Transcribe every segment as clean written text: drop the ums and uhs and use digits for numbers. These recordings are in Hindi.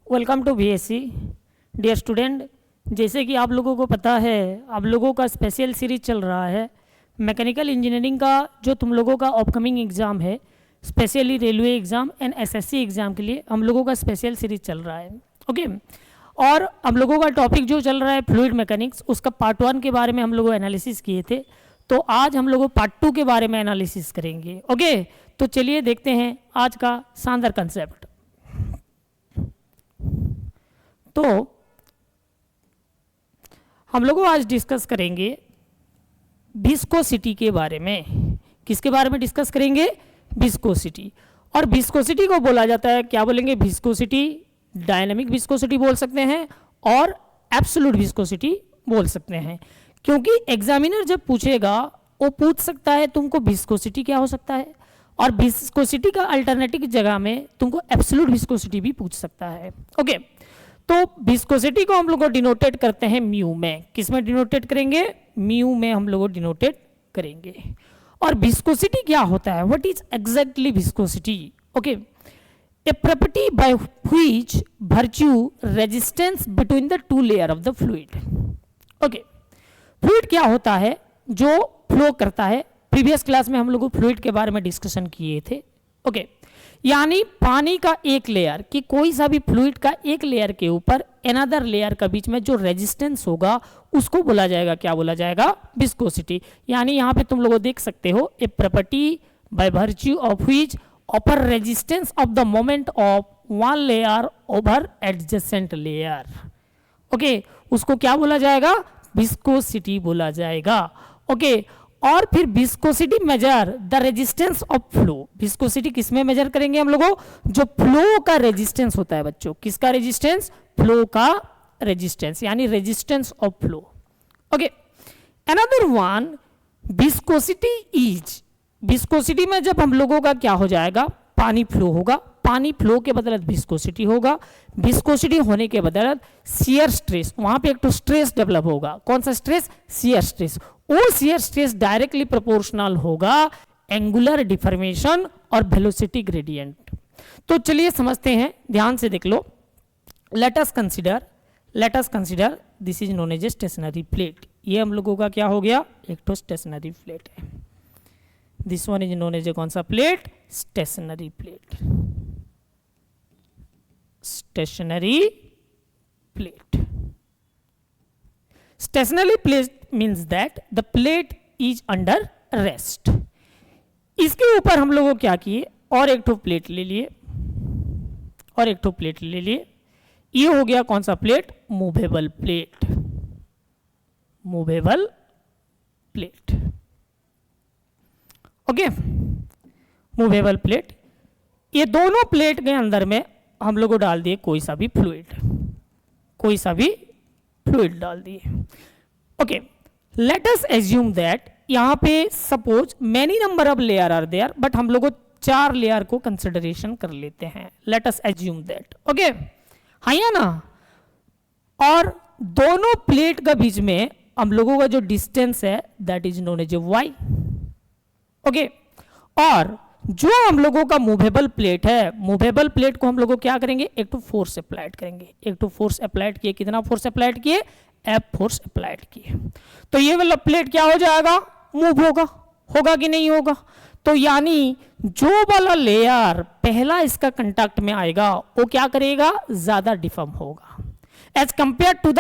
Welcome to BSc. Dear student, जैसे कि आप लोगों को पता है, आप लोगों का स्पेशल सीरीज चल रहा है मैकेनिकल इंजीनियरिंग का। जो तुम लोगों का अपकमिंग एग्ज़ाम है, specially railway exam and SSC exam के लिए हम लोगों का स्पेशल सीरीज चल रहा है। ओके, और हम लोगों का टॉपिक जो चल रहा है फ्लूइड मैकेनिक्स, उसका पार्ट 1 के बारे में हम लोग एनालिसिस किए थे। तो आज हम लोग पार्ट 2 के बारे में एनालिसिस करेंगे। ओके, तो चलिए देखते हैं आज का शानदार कंसेप्ट। तो हम लोग आज डिस्कस करेंगे विस्कोसिटी के बारे में। किसके बारे में डिस्कस करेंगे? विस्कोसिटी। और विस्कोसिटी को बोला जाता है, क्या बोलेंगे? विस्कोसिटी, डायनामिक विस्कोसिटी बोल सकते हैं और एब्सोल्यूट विस्कोसिटी बोल सकते हैं। क्योंकि एग्जामिनर जब पूछेगा वो पूछ सकता है तुमको विस्कोसिटी क्या हो सकता है, और विस्कोसिटी का अल्टरनेटिव जगह में तुमको एब्सोल्यूट विस्कोसिटी भी पूछ सकता है। ओके, तो विस्कोसिटी को हम लोग डिनोटेट करते हैं म्यू में। किस में डिनोटेट करेंगे? म्यू में हम लोग डिनोटेट करेंगे। और विस्कोसिटी क्या होता है? What is exactly viscosity? Okay, A property by which virtue resistance between the two layer of the fluid. Okay, fluid क्या होता है? जो फ्लो करता है। प्रीवियस क्लास में हम लोग फ्लूइड के बारे में डिस्कशन किए थे। ओके, यानी पानी का एक लेयर, कि कोई सा भी फ्लूइड का एक लेयर के ऊपर अनदर लेयर के बीच में जो रेजिस्टेंस होगा उसको बोला जाएगा, क्या बोला जाएगा? विस्कोसिटी। यानी यहाँ पे तुम लोग देख सकते हो, a property by virtue of which upper resistance of the moment of one layer over adjacent layer. Okay, उसको क्या बोला जाएगा? विस्कोसिटी बोला जाएगा। ओके, और फिर viscosity measure the resistance of flow. Viscosity किस में मेजर करेंगे हम लोगों? जो फ्लो का रेजिस्टेंस होता है बच्चों। किसका रेजिस्टेंस? फ्लो का रेजिस्टेंस, यानी resistance of flow. Okay, another one viscosity is, viscosity में जब हम लोगों का क्या हो जाएगा? पानी फ्लो होगा, पानी फ्लो के बदले विस्कोसिटी होगा, विस्कोसिटी होने के बदले शियर स्ट्रेस, वहां पे एक तो स्ट्रेस डेवलप होगा। कौन सा स्ट्रेस? Shear stress. वो शियर स्ट्रेस डायरेक्टली प्रोपोर्शनल होगा एंगुलर डिफॉर्मेशन और वेलोसिटी ग्रेडियंट। तो चलिए समझते हैं, ध्यान से देख लो। Let us consider this is known as a stationary plate. ये हम लोगों का क्या हो गया? एक तो स्टेशनरी प्लेट है। This one is known as a कौन सा plate? Stationary plate. Stationary plate. Stationary plate means that the plate is under rest. इसके ऊपर हम लोगों क्या किए? और एक ठो प्लेट ले लिए, और एक ठो प्लेट ले लिए। ये हो गया कौन सा plate? Movable plate. Movable plate. Okay, movable plate. ये दोनों प्लेट के अंदर में हम लोग को डाल दिए कोई सा भी फ्लूइड, कोई सा भी फ्लूइड डाल दिए। Okay, let us assume that यहां पे suppose many number of layer are there, but हम लोग 4 लेयर को कंसिडरेशन कर लेते हैं। Let us assume that. Okay, हाँ या ना? और दोनों प्लेट के बीच में हम लोगों का जो डिस्टेंस है that is known as Y. Okay, और जो हम लोगों का मूवेबल प्लेट है, मूवेबल प्लेट को हम लोग क्या करेंगे? एक तो फोर्स अप्लाइड करेंगे। एक तो फोर्स अप्लाइड किए, कितना फोर्स अप्लाइड किए? एफ फोर्स अप्लाइड किए। तो ये वाला प्लेट क्या हो जाएगा? मूव होगा। होगा कि नहीं होगा? तो यानी जो वाला लेयर पहला इसका कांटेक्ट में आएगा वो क्या करेगा? ज्यादा डिफॉर्म होगा as compare to the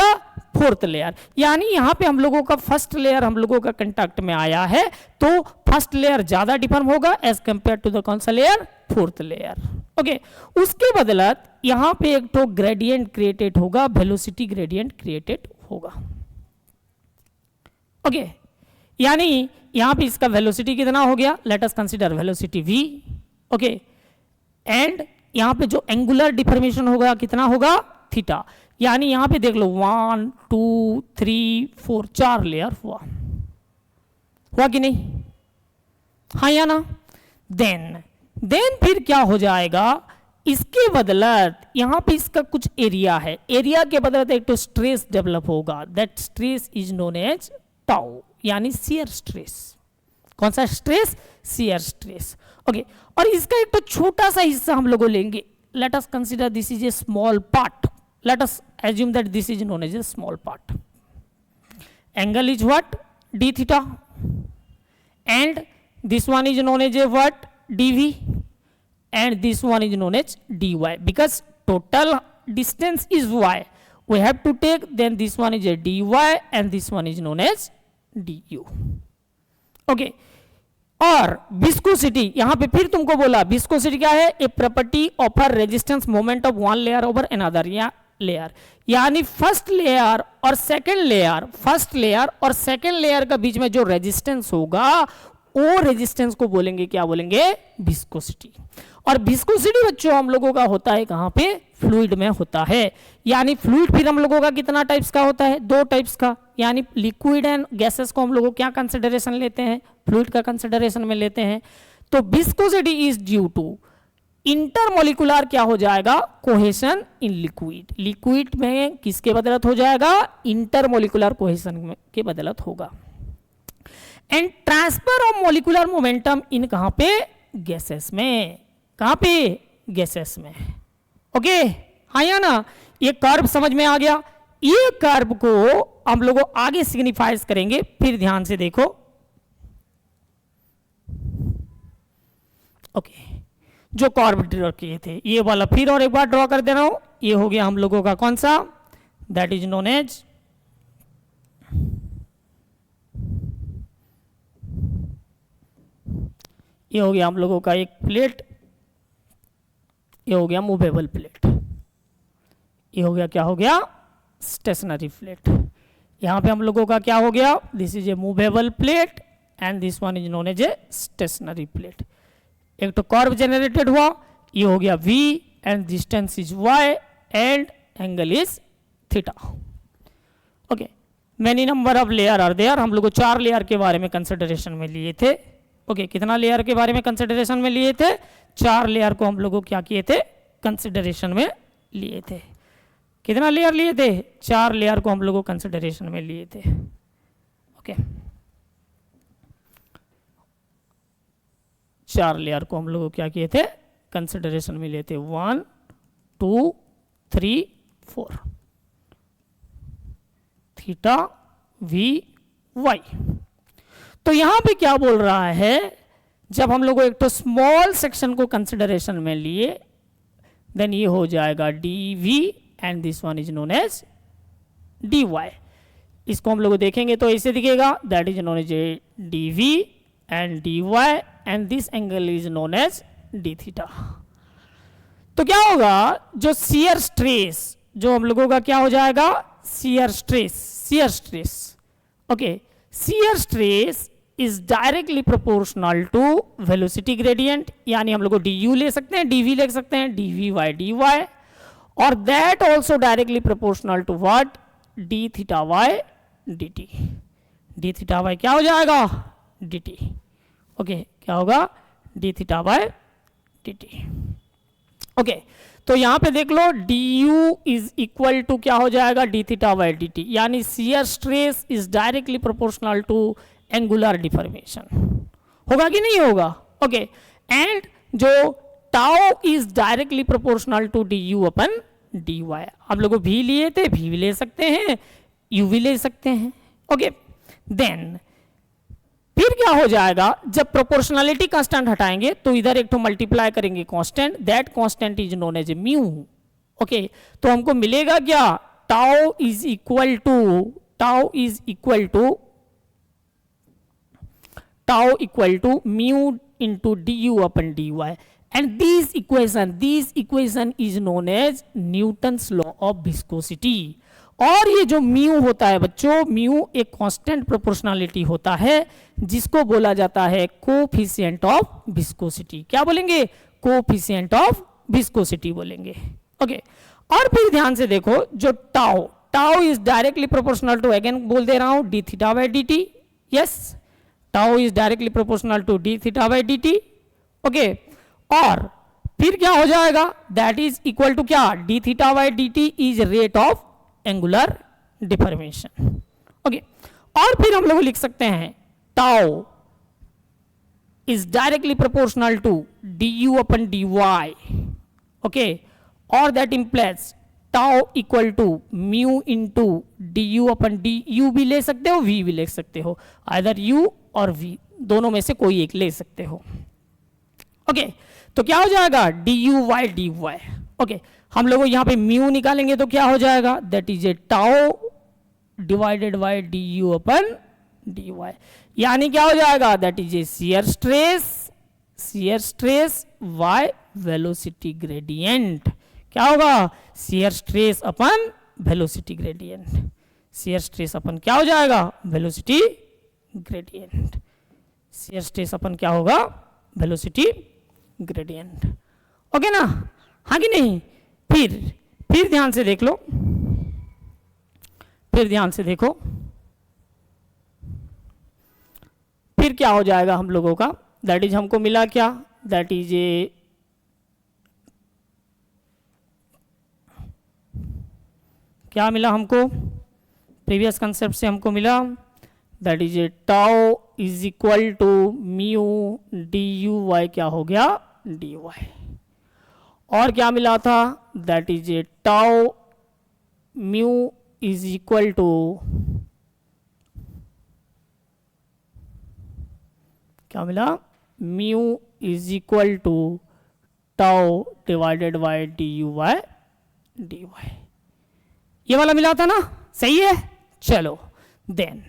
fourth layer. यानी यहां पे हम लोगों का फर्स्ट लेयर हम लोगों का कांटेक्ट में आया है, तो फर्स्ट लेयर ज्यादा डिफॉर्म होगा एज कंपेयर टू द कौन सा लेयर? Fourth layer. ओके, उसके बदलत यहां पे एक तो ग्रेडियंट क्रिएटेड होगा, वेलोसिटी ग्रेडियंट क्रिएटेड होगा। ओके, यानी यहां पे इसका वेलोसिटी कितना हो गया? Late us consider velocity v। Okay, and यहां पे जो एंगुलर डिफॉर्मेशन होगा कितना होगा? थीटा। यानी यहां पे देख लो 1 2 3 4 4 लेयर हुआ कि नहीं? हाँ या ना? देन फिर क्या हो जाएगा? इसके बदलत यहां पे इसका कुछ एरिया है, एरिया के बदलत एक तो स्ट्रेस डेवलप होगा। That stress is known as tau, यानी शियर स्ट्रेस। कौन सा स्ट्रेस? Shear stress. ओके, और इसका एक तो छोटा सा हिस्सा हम लोग लेंगे, let us consider this is a small part. Let us assume that this is known as a small part. Angle is what? D theta. And this one is known as a what? dV. And this one is known as dy. Because total distance is y. We have to take, then this one is a dy and this one is known as du. Okay. और विस्कोसिटी, यहां पे फिर तुमको बोला विस्कोसिटी क्या है? A property of resistance moment of one layer over another या लेयर, यानी फर्स्ट लेयर और सेकंड लेयर, फर्स्ट लेयर और सेकंड लेयर का बीच में जो रेजिस्टेंस होगा वो रेजिस्टेंस को बोलेंगे, क्या बोलेंगे? विस्कोसिटी. और विस्कोसिटी बच्चों हम लोगों का होता है कहां पे? फ्लूइड में होता है. यानी फ्लूइड फिर हम लोगों का कितना टाइप्स का होता है? 2 टाइप्स का. यानी लिक्विड एंड गैसेस को हम लोगों क्या कंसिडरेशन लेते हैं? फ्लूइड का कंसिडरेशन में लेते हैं. तो viscosity is due to intermolecular क्या हो जाएगा? Cohesion in liquid. लिक्विड में किसके बदलत हो जाएगा? इंटरमोलिकुलर कोहेशन के बदलत होगा. And transfer of molecular momentum इन कहां पे? गैसेस में. कहां पे? गैसेस में. ओके, हाँ या ना? ये कर्व समझ में आ गया. ये कर्व को हम लोग आगे सिग्निफाइज करेंगे, फिर ध्यान से देखो. ओके, जो कर्व ड्रॉ किए थे ये वाला फिर और एक बार ड्रॉ कर दे रहा हूं. ये हो गया हम लोगों का कौन सा? दैट इज नोन एज ये हो गया हम लोगों का एक प्लेट. ये हो गया मूवेबल प्लेट. ये हो गया क्या हो गया? Stationary plate. यहां पे हम लोगों का क्या हो गया? This is a movable plate and this one is known as a stationary plate. एक तो कर्व जनरेटेड हुआ. ये हो गया v and distance is y and angle is theta. Okay, many number of layer are there. हम लोग 4 लेयर के बारे में कंसिडरेशन में लिए थे. ओके, कितना लेयर के बारे में कंसिडरेशन में लिए थे? 4 लेयर को हम लोग क्या किए थे? कंसिडरेशन में लिए थे. कितना लेयर लिए थे? 4 लेयर को हम लोग कंसिडरेशन में लिए थे. ओके, 4 लेयर को हम लोग क्या किए थे? कंसिडरेशन में लिए थे. 1 2 3 4 थीटा v y. तो यहां पे क्या बोल रहा है? जब हम लोग एक तो स्मॉल सेक्शन को कंसिडरेशन में लिए, देन ये हो जाएगा dv and this one is known as dy. इसको हम लोग देखेंगे तो ऐसे दिखेगा, that is known as dv and dy and this angle is known as d theta. तो क्या होगा? जो शियर स्ट्रेस, जो हम लोगों का क्या हो जाएगा? Shear stress. Shear stress. Okay, shear stress is directly proportional to velocity gradient. यानी हम लोग du ले सकते हैं, dv ले सकते हैं, dv y dy, और that also directly proportional to what? d theta y dt. d theta y क्या हो जाएगा? dt. ओके, क्या होगा? d theta y dt. Okay, तो यहां पे देख लो du इज इक्वल टू क्या हो जाएगा? d theta y dt. यानी shear stress is directly proportional to angular deformation. होगा कि नहीं होगा? ओके, एंड जो tau is directly proportional to du upon dy. हम लोग भी लिए थे, भी ले सकते हैं, u भी ले सकते हैं. ओके, देन फिर क्या हो जाएगा? जब प्रोपोर्शनलिटी कांस्टेंट हटाएंगे तो इधर एक तो मल्टीप्लाई करेंगे constant, that constant is known as mu. Okay, तो हमको मिलेगा क्या? Tau is equal to mu into du upon dy. And this equation is known as Newton's law of viscosity. और ये जो म्यू होता है बच्चों, म्यू एक कांस्टेंट प्रोपोर्शनलिटी होता है जिसको बोला जाता है कोफिशिएंट ऑफ विस्कोसिटी. क्या बोलेंगे? कोफिशिएंट ऑफ विस्कोसिटी बोलेंगे. ओके, और फिर ध्यान से देखो, जो tau is directly proportional to, again बोल दे रहा हूं, d theta by dt. Yes, tau is directly proportional to d theta by dt. Okay, और फिर क्या हो जाएगा? दैट इज इक्वल टू क्या? d theta by dt is rate of angular deformation. Okay, और फिर हम लोग लिख सकते हैं tau is directly proportional to du upon dy. Okay, और that implies tau equal to mu into D you upon D U भी ले सकते हो, वी भी ले सकते हो, आइदर यू और वी दोनों में से कोई एक ले सकते हो। ओके तो क्या हो जाएगा डी यू वाई। ओके हम लोग यहाँ पे म्यू निकालेंगे तो क्या हो जाएगा, that is a tau divided by D you upon D Y, यानी क्या हो जाएगा, that is a shear stress by velocity gradient. क्या होगा, shear stress upon velocity gradient, shear stress upon क्या हो जाएगा, velocity gradient, shear stress upon क्या होगा, वेलोसिटी ग्रेडियंट। ओके ना, हाँ कि नहीं। फिर ध्यान से देख लो, फिर ध्यान से देखो, फिर क्या हो जाएगा हम लोगों का, दैट इज हमको मिला क्या, दैट इज ए क्या मिला हमको, प्रीवियस कंसेप्ट से हमको मिला, that is a tau is equal to mu D U Y, क्या हो गया डी वाई। और क्या मिला था, that is a tau mu is equal to क्या मिला, mu is equal to tau divided by D U Y D Y, ये वाला मिला था ना, सही है। चलो देन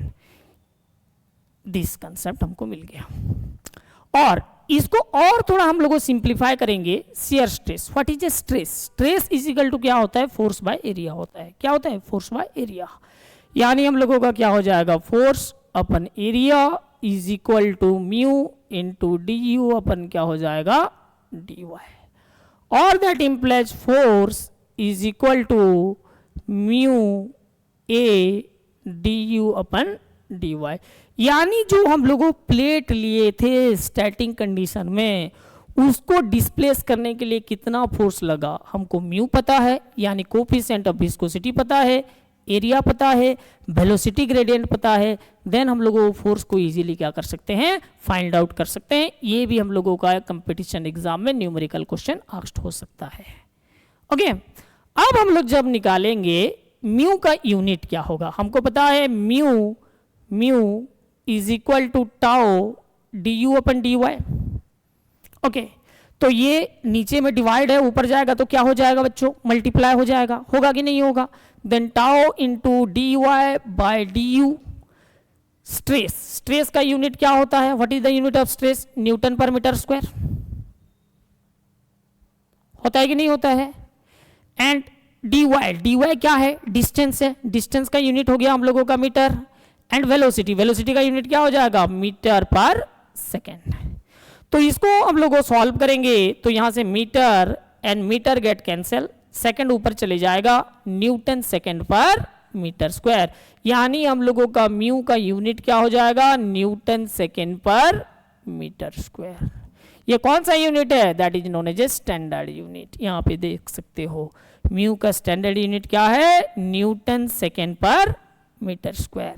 दिस कंसेप्ट हमको मिल गया और इसको और थोड़ा हम लोगों सिंप्लीफाई करेंगे। Shear stress, what is a stress, stress is equal to क्या होता है, फोर्स बाय एरिया होता है। क्या होता है, फोर्स बाय एरिया, यानी हम लोगों का क्या हो जाएगा, force upon area is equal to mu into D you upon क्या हो जाएगा डी वाई, और that implies force is equal to mu A D you upon D Y, यानी जो हम लोगों प्लेट लिए थे स्टैटिक कंडीशन में, उसको डिस्प्लेस करने के लिए कितना फोर्स लगा, हमको म्यू पता है, यानी कोफिशिएंट ऑफ विस्कोसिटी पता है, एरिया पता है, वेलोसिटी ग्रेडियंट पता है, देन हम लोगों फोर्स को इजीली क्या कर सकते हैं, फाइंड आउट कर सकते हैं। ये भी हम लोगों का कंपटीशन एग्जाम में न्यूमेरिकल क्वेश्चन आस्क्ड हो सकता है। ओके अब हम लोग जब निकालेंगे म्यू का यूनिट क्या होगा, हमको पता है mu is equal to tau D you upon D Y. Okay तो ये नीचे में डिवाइड है, ऊपर जाएगा तो क्या हो जाएगा बच्चों, मल्टीप्लाई हो जाएगा, होगा कि नहीं होगा, then tau into D Y by D U. Stress का यूनिट क्या होता है, what is the unit of stress, newton per metre square, होता है कि नहीं होता है। एंड डी वाई क्या है, डिस्टेंस है, डिस्टेंस का यूनिट हो गया हम लोगों का मीटर, एंड वेलोसिटी का यूनिट क्या हो जाएगा, मीटर पर सेकेंड। तो इसको हम लोग सॉल्व करेंगे तो यहां से metre and metre get cancel, second ऊपर चले जाएगा, newton second per metre square, यानी हम लोगों का म्यू का यूनिट क्या हो जाएगा, newton second per metre square. ये कौन सा यूनिट है, that is known as a standard unit. यहाँ पे देख सकते हो म्यू का स्टैंडर्ड यूनिट क्या है, Newton second per metre square.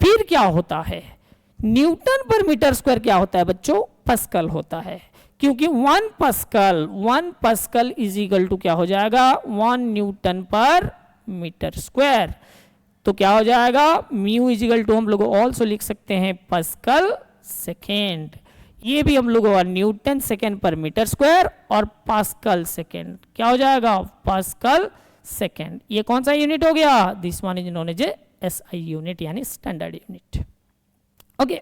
फिर क्या होता है, न्यूटन पर मीटर स्क्वायर क्या होता है बच्चों, पास्कल होता है, क्योंकि 1 पास्कल इज इक्वल टू क्या हो जाएगा, 1 न्यूटन पर मीटर स्क्वायर। तो क्या हो जाएगा, म्यू इज इक्वल टू हम लोग ऑल्सो लिख सकते हैं पास्कल सेकेंड, ये भी हम लोग Newton second per metre square और पास्कल सेकेंड, क्या हो जाएगा पास्कल सेकेंड। ये कौन सा यूनिट हो गया, this one is known as a SI unit, यानी स्टैंडर्ड यूनिट। ओके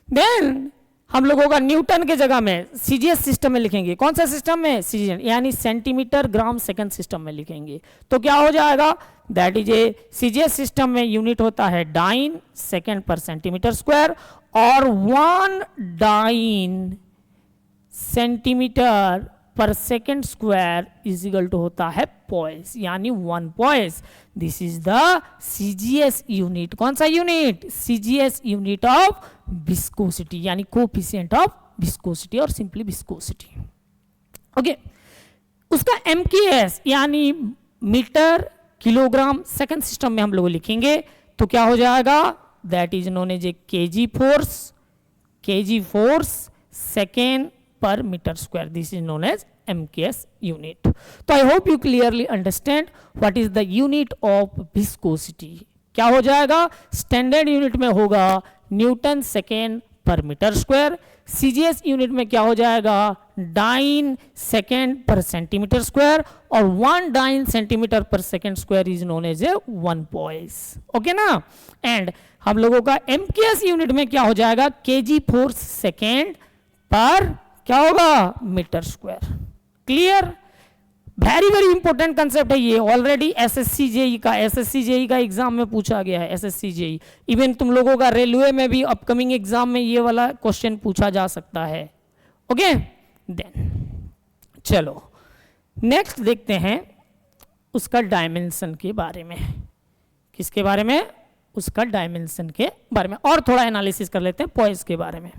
देन हम लोगों का न्यूटन के जगह में सीजीएस सिस्टम में लिखेंगे, कौन सा सिस्टम में, सीजीएस यानी सेंटीमीटर ग्राम सेकंड सिस्टम में लिखेंगे। तो क्या हो जाएगा, that is a CGS system में यूनिट होता है dyne second per centimetre square, और 1 dyne centimetre per second square is equal to होता है पॉइस, यानी 1 poise. This is the CGS unit, कौन सा unit, CGS unit of viscosity, यानी कोफिशिएंट ऑफ विस्कोसिटी और सिंपली विस्कोसिटी। ओके उसका एमकेएस यानी मीटर किलोग्राम सेकंड सिस्टम में हम लोग लिखेंगे तो क्या हो जाएगा, that is known as a K G force second per metre square, this is known as MKS unit. तो I hope you clearly understand what is the unit of viscosity. क्या हो जाएगा, स्टैंडर्ड यूनिट में होगा newton second per metre square, CGS unit में क्या हो जाएगा, dyne second per centimetre square, और 1 dyne centimetre per second square is known as a 1 poise. Okay ना. एंड हम लोगों का MKS यूनिट में क्या हो जाएगा, kg फोर्स सेकेंड पर क्या होगा, metre square. Clear. Very very important concept है ये. ऑलरेडी SSC JEE का एग्जाम में पूछा गया है. SSC JEE इवन तुम लोगों का रेलवे में भी अपकमिंग एग्जाम में ये वाला क्वेश्चन पूछा जा सकता है. ओके. देन चलो नेक्स्ट देखते हैं उसका डायमेंशन के बारे में. किसके बारे में, उसका डायमेंशन के बारे में. और थोड़ा एनालिसिस कर लेते हैं पॉइस के बारे में.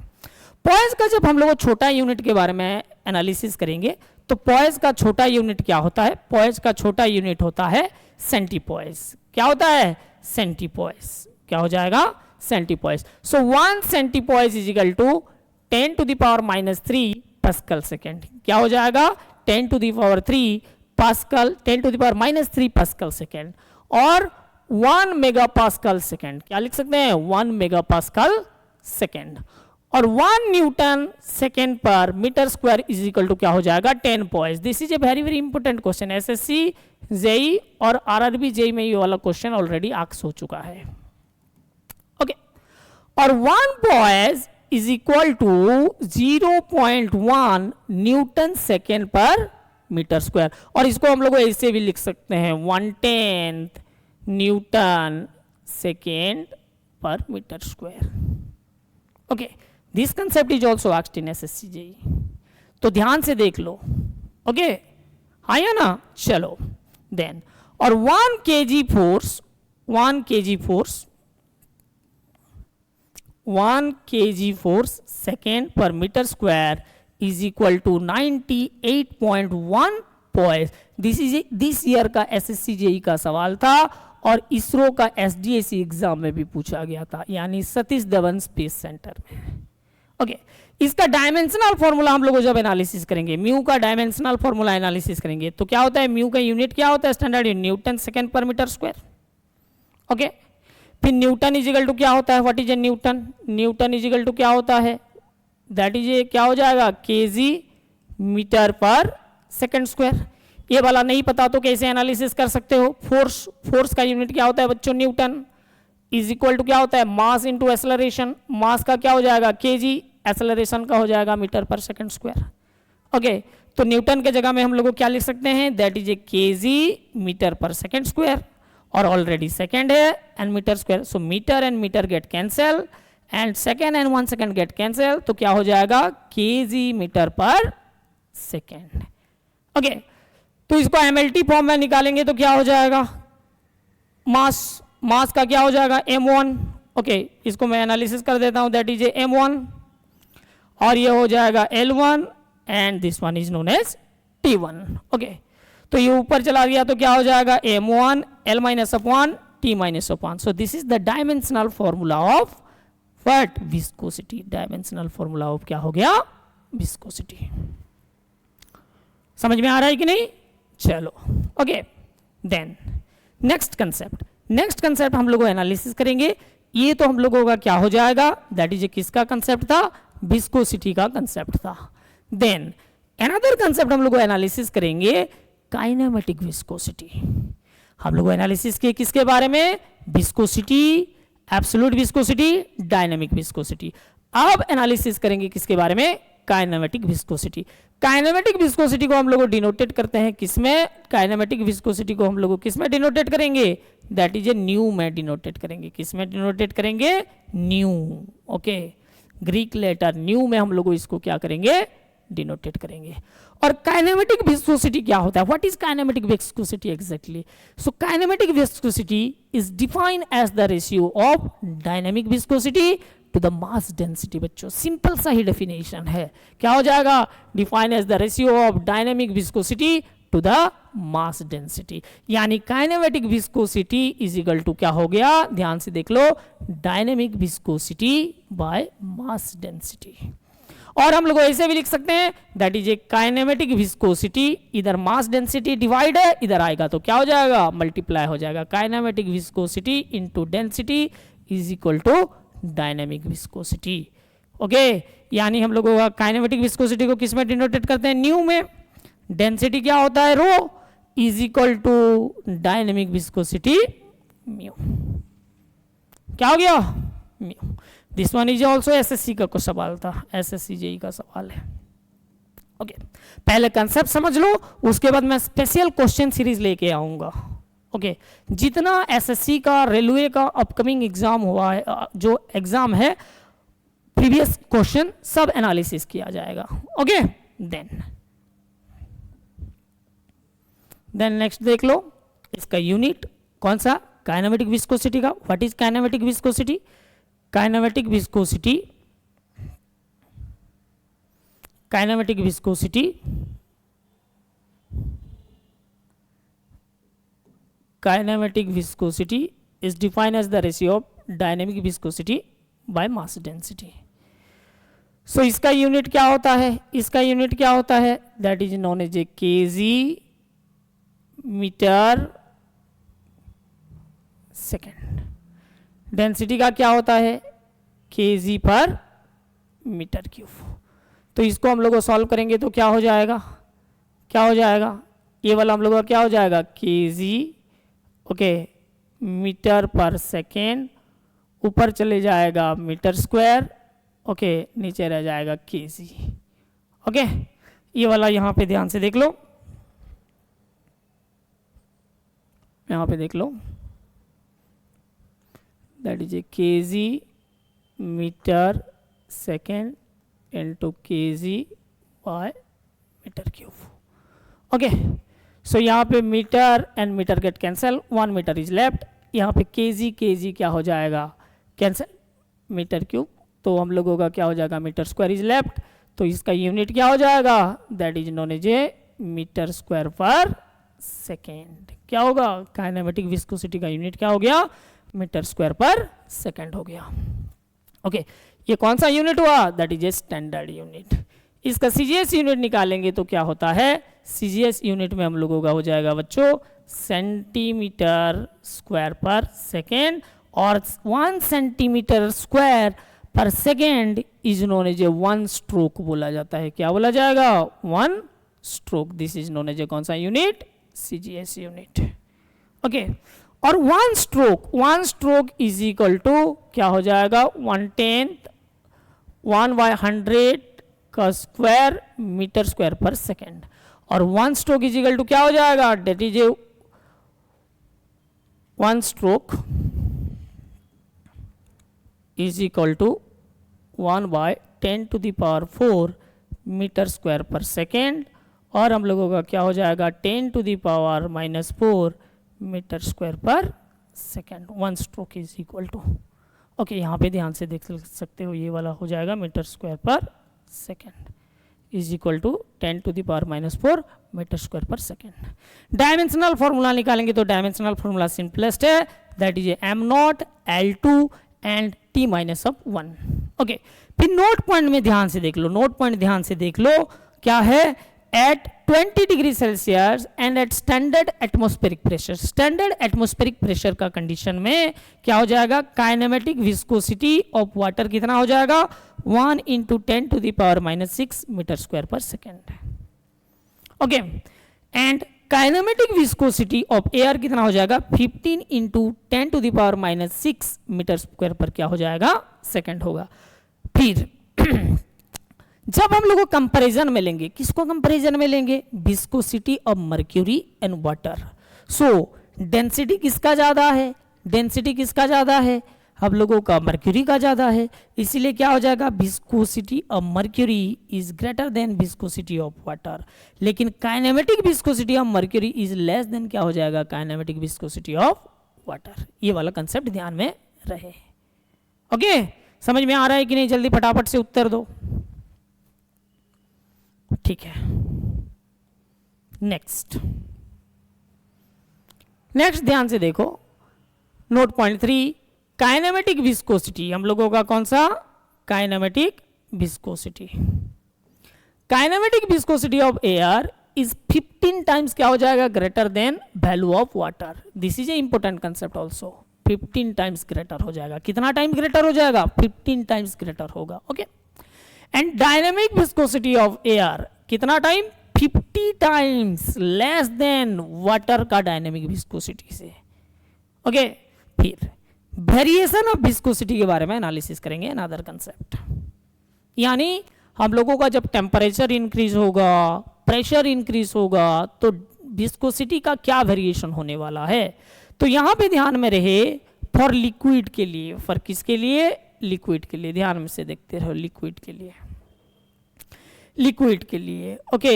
पॉइस का जब हम लोग छोटा यूनिट के बारे में एनालिसिस करेंगे तो पॉइस का छोटा यूनिट क्या होता है, पॉइस का छोटा यूनिट होता है सेंटीपॉइस. क्या होता है, सेंटीपॉइस. क्या हो जाएगा, centipoise. So 1 centipoise is equal to 10 to the power -3 pascal second. क्या हो जाएगा, 10 to the power 3 pascal, 10 to the power -3 pascal second. और 1 मेगा पास्कल सेकेंड. क्या लिख सकते हैं, 1 मेगा पास्कल सेकेंड. और 1 newton second per metre square is equal to क्या हो जाएगा, 10 poise. This is a very very important question. SSC JEE और RRB JEE में ये वाला क्वेश्चन ऑलरेडी आस्क हो चुका है. ओके. और 1 poise is equal to 0.1 newton second per metre square. और इसको हम लोग ऐसे भी लिख सकते हैं 1/10 newton second per metre square. Okay. This concept is also asked in SSC JEE. तो ध्यान से देख लो. ओके. हाँ या ना. चलो देन. और 1 kg force 1 kg force second per metre square is equal to 98.1 poise. This year का SSC JEE का सवाल था और इसरो का SDSC एग्जाम में भी पूछा गया था, यानी सतीश धवन स्पेस सेंटर में. ओके. इसका डायमेंशनल फॉर्मूला हम लोग जब एनालिसिस करेंगे, म्यू का डायमेंशनल फॉर्मूला एनालिसिस करेंगे तो क्या होता है, म्यू का यूनिट क्या होता है, standard newton second per metre square. Okay. फिर न्यूटन इज इक्वल टू क्या होता है, what is a newton, newton is equal to क्या होता है, दैट इज ए क्या हो जाएगा, kg metre per second square. ये वाला नहीं पता तो कैसे एनालिसिस कर सकते हो. फोर्स का यूनिट क्या होता है बच्चों, न्यूटन. इज इक्वल टू क्या होता है, मास इनटू एक्सेलरेशन. मास का क्या हो जाएगा, kg. एक्सेलरेशन का हो जाएगा metre per second square. Okay. तो न्यूटन के जगह में हम लोग क्या लिख सकते हैं, that is a kg metre per second square. और ऑलरेडी सेकेंड है and metre square. So metre and metre get cancel and second and 1 second get cancel. तो क्या हो जाएगा, kg metre per second. Okay. तो इसको MLT फॉर्म में निकालेंगे तो क्या हो जाएगा, मास का क्या हो जाएगा, m1. ओके. इसको मैं एनालिसिस कर देता हूं, दैट इज ए m1 और ये हो जाएगा L1 and this one is known as T1. Okay. तो ये ऊपर चला गया तो क्या हो जाएगा, m1 L minus upon T minus upon. So this is the dimensional formula of what, viscosity. Dimensional formula of क्या हो गया, viscosity. समझ में आ रहा है कि नहीं. चलो. ओके. देन नेक्स्ट कंसेप्ट हम लोग एनालिसिस करेंगे. ये तो हम लोगों का क्या हो जाएगा, दैट इज किसका कंसेप्ट था, विस्कोसिटी का कंसेप्ट था. देन अनदर कंसेप्ट हम लोग एनालिसिस करेंगे, काइनेमेटिक विस्कोसिटी. हम लोग एनालिसिस किए किसके बारे में, viscosity, absolute viscosity, dynamic viscosity. अब एनालिसिस करेंगे किसके बारे में, काइनेमेटिक विस्कोसिटी. काइनेमेटिक विस्कोसिटी को हम लोग डिनोटेट करते हैं किसमें, काइनेमेटिक विस्कोसिटी को हम लोग किसमें डिनोटेट करेंगे, दैट इज ए न्यू में डिनोटेट करेंगे. किसमें डिनोटेट करेंगे, nu. Okay. Greek letter nu में हम लोग इसको क्या करेंगे, डिनोटेट करेंगे. और काइनेमेटिक विस्कोसिटी क्या होता है, what is kinematic viscosity exactly. So kinematic viscosity is defined as the ratio of dynamic viscosity to the mass density. बच्चों सिंपल सा ही डेफिनेशन है, क्या हो जाएगा, defined as the ratio of dynamic viscosity to the mass density. यानी kinematic viscosity is equal to क्या हो गया, ध्यान से देख लो, dynamic viscosity by mass density. और हम लोग ऐसे भी लिख सकते हैं that is A kinematic viscosity, इधर मास डेंसिटी डिवाइड है, इधर आएगा तो क्या हो जाएगा, मल्टीप्लाई हो जाएगा। Kinematic viscosity into density is equal to dynamic viscosity. Okay, यानी हम लोगों का काइनेमेटिक विस्कोसिटी को किस में डिनोटेट करते हैं, न्यू में। डेंसिटी क्या होता है, rho is equal to dynamic viscosity mu. क्या हो गया, mu. This one is also SSC का कुछ सवाल था, एसएससी जेई का सवाल है। ओके, पहले कंसेप्ट समझ लो, उसके बाद मैं स्पेशल क्वेश्चन सीरीज लेके आऊंगा। ओके, जितना एसएससी का, रेलवे का अपकमिंग एग्जाम हुआ है, जो एग्जाम है, प्रीवियस क्वेश्चन सब एनालिसिस किया जाएगा। ओके, देन नेक्स्ट देख लो, इसका यूनिट कौन सा, काइनेमेटिक विस्कोसिटी का। What is kinematic viscosity, kinematic viscosity, kinematic viscosity, kinematic viscosity is defined as the ratio of dynamic viscosity by mass density. So इसका यूनिट क्या होता है, इसका यूनिट क्या होता है, that is known as a kg metre second. Density का क्या होता है, kg पर मीटर क्यूब। तो इसको हम लोग सॉल्व करेंगे तो क्या हो जाएगा, क्या हो जाएगा, ये वाला हम लोग का क्या हो जाएगा, kg okay metre per second, ऊपर चले जाएगा मीटर स्क्वायर, ओके नीचे रह जाएगा kg। ओके, ये वाला यहाँ पे ध्यान से देख लो, यहाँ पे देख लो, that is a kg metre second into kg by metre cube. Okay, so यहाँ पे metre and metre get cancel, 1 metre is left, यहाँ पे kg क्या हो जाएगा, कैंसल, मीटर क्यूब, तो हम लोगों का क्या हो जाएगा, मीटर स्क्वायर इज लेफ्ट। तो इसका यूनिट क्या हो जाएगा, that is known as a metre square per second. क्या होगा, काइनेमेटिक विस्कोसिटी का यूनिट क्या हो गया, मीटर स्क्वायर पर सेकेंड हो गया। ओके, ये कौन सा यूनिट हुआ, that is A standard unit. इसका सीजीएस यूनिट निकालेंगे तो क्या होता है, सीजीएस यूनिट में हम लोगों का हो जाएगा बच्चों सेंटीमीटर स्क्वायर पर सेकेंड, और 1 centimetre square per second is known as a 1 stroke बोला जाता है। क्या बोला जाएगा, 1 stroke. This is known as a कौन सा यूनिट, सीजीएस यूनिट। ओके, और 1 स्ट्रोक इज इक्वल टू क्या हो जाएगा, 1/10 1/100 का square metre square per second, और 1 स्ट्रोक इज इक्वल टू क्या हो जाएगा, that is a 1 stroke is equal to 1/10⁴ metre square per second, और हम लोगों का क्या हो जाएगा 10⁻⁻4 metre square per second. 1 stroke is equal to, okay यहाँ पे ध्यान से देख सकते हो, ये वाला हो जाएगा metre square per second is equal to 10⁻⁻4 metre square per second. Dimensional formula निकालेंगे तो डायमेंशनल फॉर्मूला सिंपलेस्ट है, that is m0 L2 and t-1। Okay, फिर नोट पॉइंट में ध्यान से देख लो, नोट पॉइंट ध्यान से देख लो, क्या है, at 20 degree Celsius and at standard atmospheric pressure. Standard atmospheric pressure का कंडीशन में क्या हो जाएगा, काइनेमेटिक विस्कोसिटी ऑफ वाटर कितना हो जाएगा, 1 × 10⁻⁻6 metre square per second. Okay, and kinematic viscosity of air कितना हो जाएगा, 15 × 10⁻⁻6 मीटर स्क्वायर पर क्या हो जाएगा, सेकेंड होगा। फिर जब हम लोगों को कंपैरिजन में लेंगे, किसको कंपैरिजन में लेंगे, viscosity of mercury and water. So density किसका ज्यादा है, डेंसिटी किसका ज्यादा है, हम लोगों का मर्क्यूरी का ज्यादा है, इसीलिए क्या हो जाएगा, viscosity of mercury is greater than viscosity of water. लेकिन kinematic viscosity of mercury is less than क्या हो जाएगा, काइनेमेटिक विस्कोसिटी ऑफ वाटर। ये वाला कंसेप्ट ध्यान में रहे। ओके, समझ में आ रहा है कि नहीं, जल्दी फटाफट से उत्तर दो। ठीक है, नेक्स्ट ध्यान से देखो, नोट पॉइंट 3, काइनेमेटिक विस्कोसिटी हम लोगों का कौन सा, kinematic viscosity. Kinematic viscosity of air is 15 times क्या हो जाएगा, greater than value of water. This is a important concept also. 15 times greater हो जाएगा। कितना टाइम ग्रेटर हो जाएगा, 15 टाइम्स ग्रेटर होगा। Okay. And dynamic viscosity of air कितना time, 50 times less than water का डायनेमिक विस्कोसिटी से। ओके। फिर वेरिएशन ऑफ विस्कोसिटी के बारे में एनालिसिस करेंगे, अनदर कंसेप्ट। यानी हम लोगों का जब टेम्परेचर इंक्रीज होगा, प्रेशर इंक्रीज होगा, तो विस्कोसिटी का क्या वेरिएशन होने वाला है। तो यहां पे ध्यान में रहे फॉर लिक्विड के लिए, फॉर किसके लिए, लिक्विड के लिए। ध्यान में से देखते रहो, लिक्विड के लिए, लिक्विड के लिए। ओके।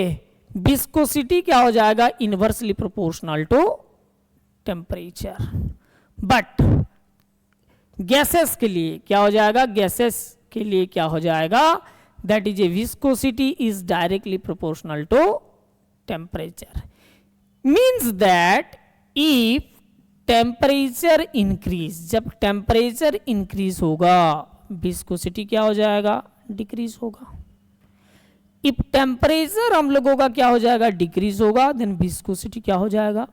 विस्कोसिटी क्या हो जाएगा, inversely proportional to temperature. But gases के लिए क्या हो जाएगा, गैसेस के लिए क्या हो जाएगा, that is a viscosity is directly proportional to temperature. Means that if temperature increase, जब टेम्परेचर इंक्रीज होगा विस्कोसिटी क्या हो जाएगा, डिक्रीज होगा। इफ टेम्परेचर हम लोगों का क्या हो जाएगा, डिक्रीज होगा, देन विस्कोसिटी क्या हो जाएगा,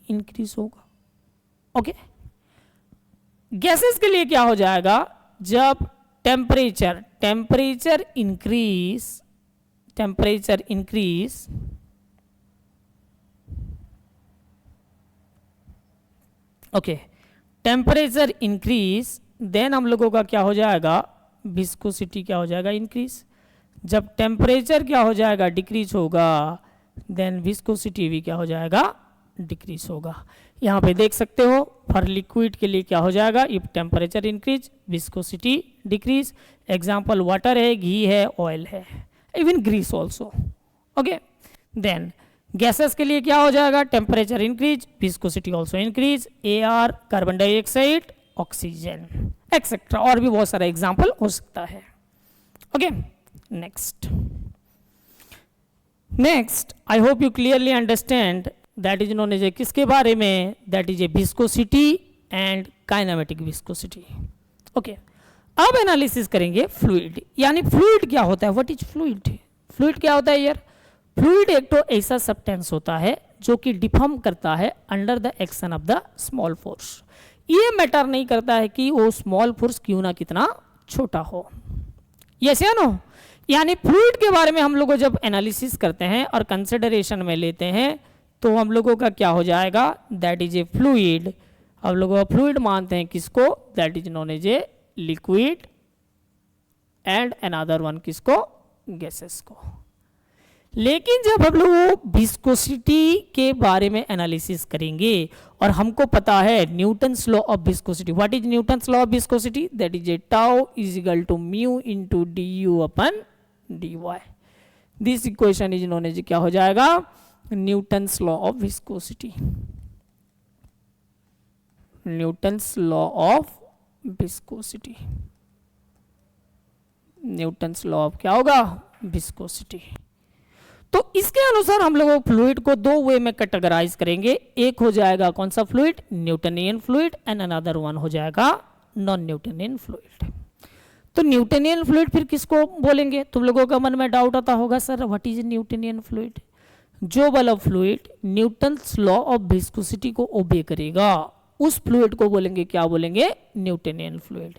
इंक्रीज होगा। ओके। गैसेस के लिए क्या हो जाएगा, जब temperature increase, okay, temperature increase, then हम लोगों का क्या हो जाएगा, विस्कोसिटी क्या हो जाएगा, इंक्रीज। जब टेम्परेचर क्या हो जाएगा, डिक्रीज होगा, देन विस्कोसिटी भी क्या हो जाएगा, डिक्रीज होगा। यहाँ पे देख सकते हो फॉर लिक्विड के लिए क्या हो जाएगा, if temperature increase viscosity decrease. Example water है, घी है, ऑयल है, even grease also. Okay. Then gases के लिए क्या हो जाएगा, temperature increase viscosity also increase. Air, carbon dioxide, oxygen etcetera, और भी बहुत सारा एग्जाम्पल हो सकता है। Okay. Next I hope you clearly understand that is known as a किसके बारे में, that is a viscosity and kinematic viscosity. Okay. अब एनालिसिस करेंगे फ्लूइड। यानी फ्लूइड क्या होता है, व्हाट इज फ्लूइड। फ्लूइड क्या होता है यार, फ्लूइड एक तो ऐसा सब्सटेंस होता है जो कि डिफॉर्म करता है under the action of the small force. ये मैटर नहीं करता है कि वो स्मॉल फोर्स क्यों ना कितना छोटा हो। यस या नो। यानी फ्लूइड के बारे में हम लोग जब एनालिसिस करते हैं और कंसिडरेशन में लेते हैं तो हम लोगों का क्या हो जाएगा, दैट इज ए फ्लूइड। हम लोग फ्लूइड मानते हैं किसको, that is known as a liquid, and another one किसको, गैसेस को। लेकिन जब हम लोग विस्कोसिटी के बारे में एनालिसिस करेंगे और हमको पता है Newton's law of viscosity, what is Newton's law of viscosity, that is a tau is equal to mu into du upon dy। This equation is known as क्या हो जाएगा, Newton's law of viscosity. Newton's law of viscosity, Newton's law of क्या होगा, विस्कोसिटी। तो इसके अनुसार हम लोग फ्लूइड को दो वे में कैटेगराइज करेंगे। एक हो जाएगा कौन सा fluid, Newtonian fluid, and another one हो जाएगा नॉन न्यूटनियन फ्लूइड। तो न्यूटनियन फ्लूइड फिर किसको बोलेंगे, तुम लोगों का मन में डाउट आता होगा, sir what is Newtonian fluid. जो वाला fluid Newton's law of viscosity को ओबे करेगा उस फ्लूइड को बोलेंगे, क्या बोलेंगे, Newtonian fluid.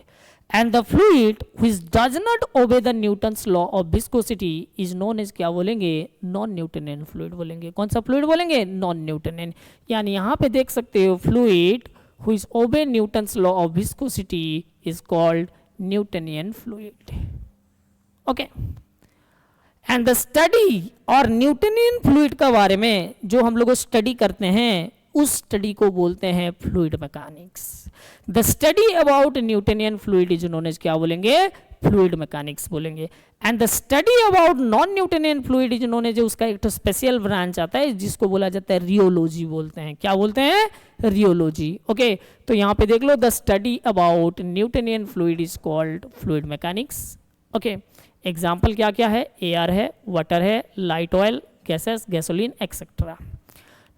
And the fluid which does not obey the Newton's law of viscosity is known as क्या बोलेंगे, नॉन न्यूटनियन फ्लूइड बोलेंगे। कौन सा फ्लूइड बोलेंगे, नॉन न्यूटनियन। यानी यहाँ पे देख सकते हो fluid which obey Newton's law of viscosity is called Newtonian fluid. Okay. And the study और न्यूटनियन फ्लूइड के बारे में जो हम लोग स्टडी करते हैं उस स्टडी को बोलते हैं fluid mechanics. The study about Newtonian fluid is known as क्या बोलेंगे, फ्लूइड मैकेनिक्स बोलेंगे। And the study about non Newtonian fluid is known as, उसका एक तो स्पेशल ब्रांच आता है जिसको बोला जाता है रियोलॉजी बोलते हैं। क्या बोलते हैं, रियोलॉजी। ओके। तो यहाँ पे देख लो, the study about Newtonian fluid is called fluid mechanics. Okay. Example क्या क्या है, एयर है, वाटर है, light oil, gases, gasoline etcetera.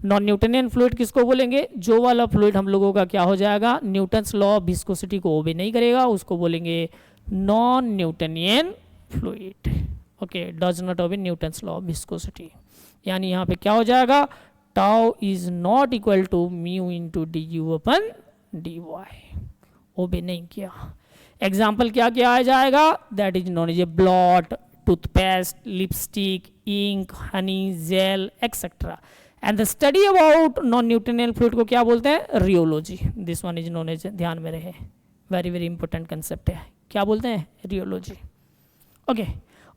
Non Newtonian fluid किसको बोलेंगे, जो वाला फ्लूइड हम लोगों का क्या हो जाएगा, न्यूटन्स लॉ ऑफ विस्कोसिटी को ओबे नहीं करेगा, उसको बोलेंगे non Newtonian fluid. Okay, does not obey Newton's law of viscosity, यानी यहाँ पे क्या हो जाएगा, tau is not equal to mu into D you upon D Y, obey नहीं किया। एग्जाम्पल क्या क्या आ जाएगा, that is known as a blot, toothpaste, lipstick, ink, honey, gel etcetera. And the study about non Newtonian fluid को क्या बोलते हैं, rheology. This one is known as, ध्यान में रहे, वेरी वेरी इंपॉर्टेंट कंसेप्ट है, क्या बोलते हैं, रियोलॉजी। ओके,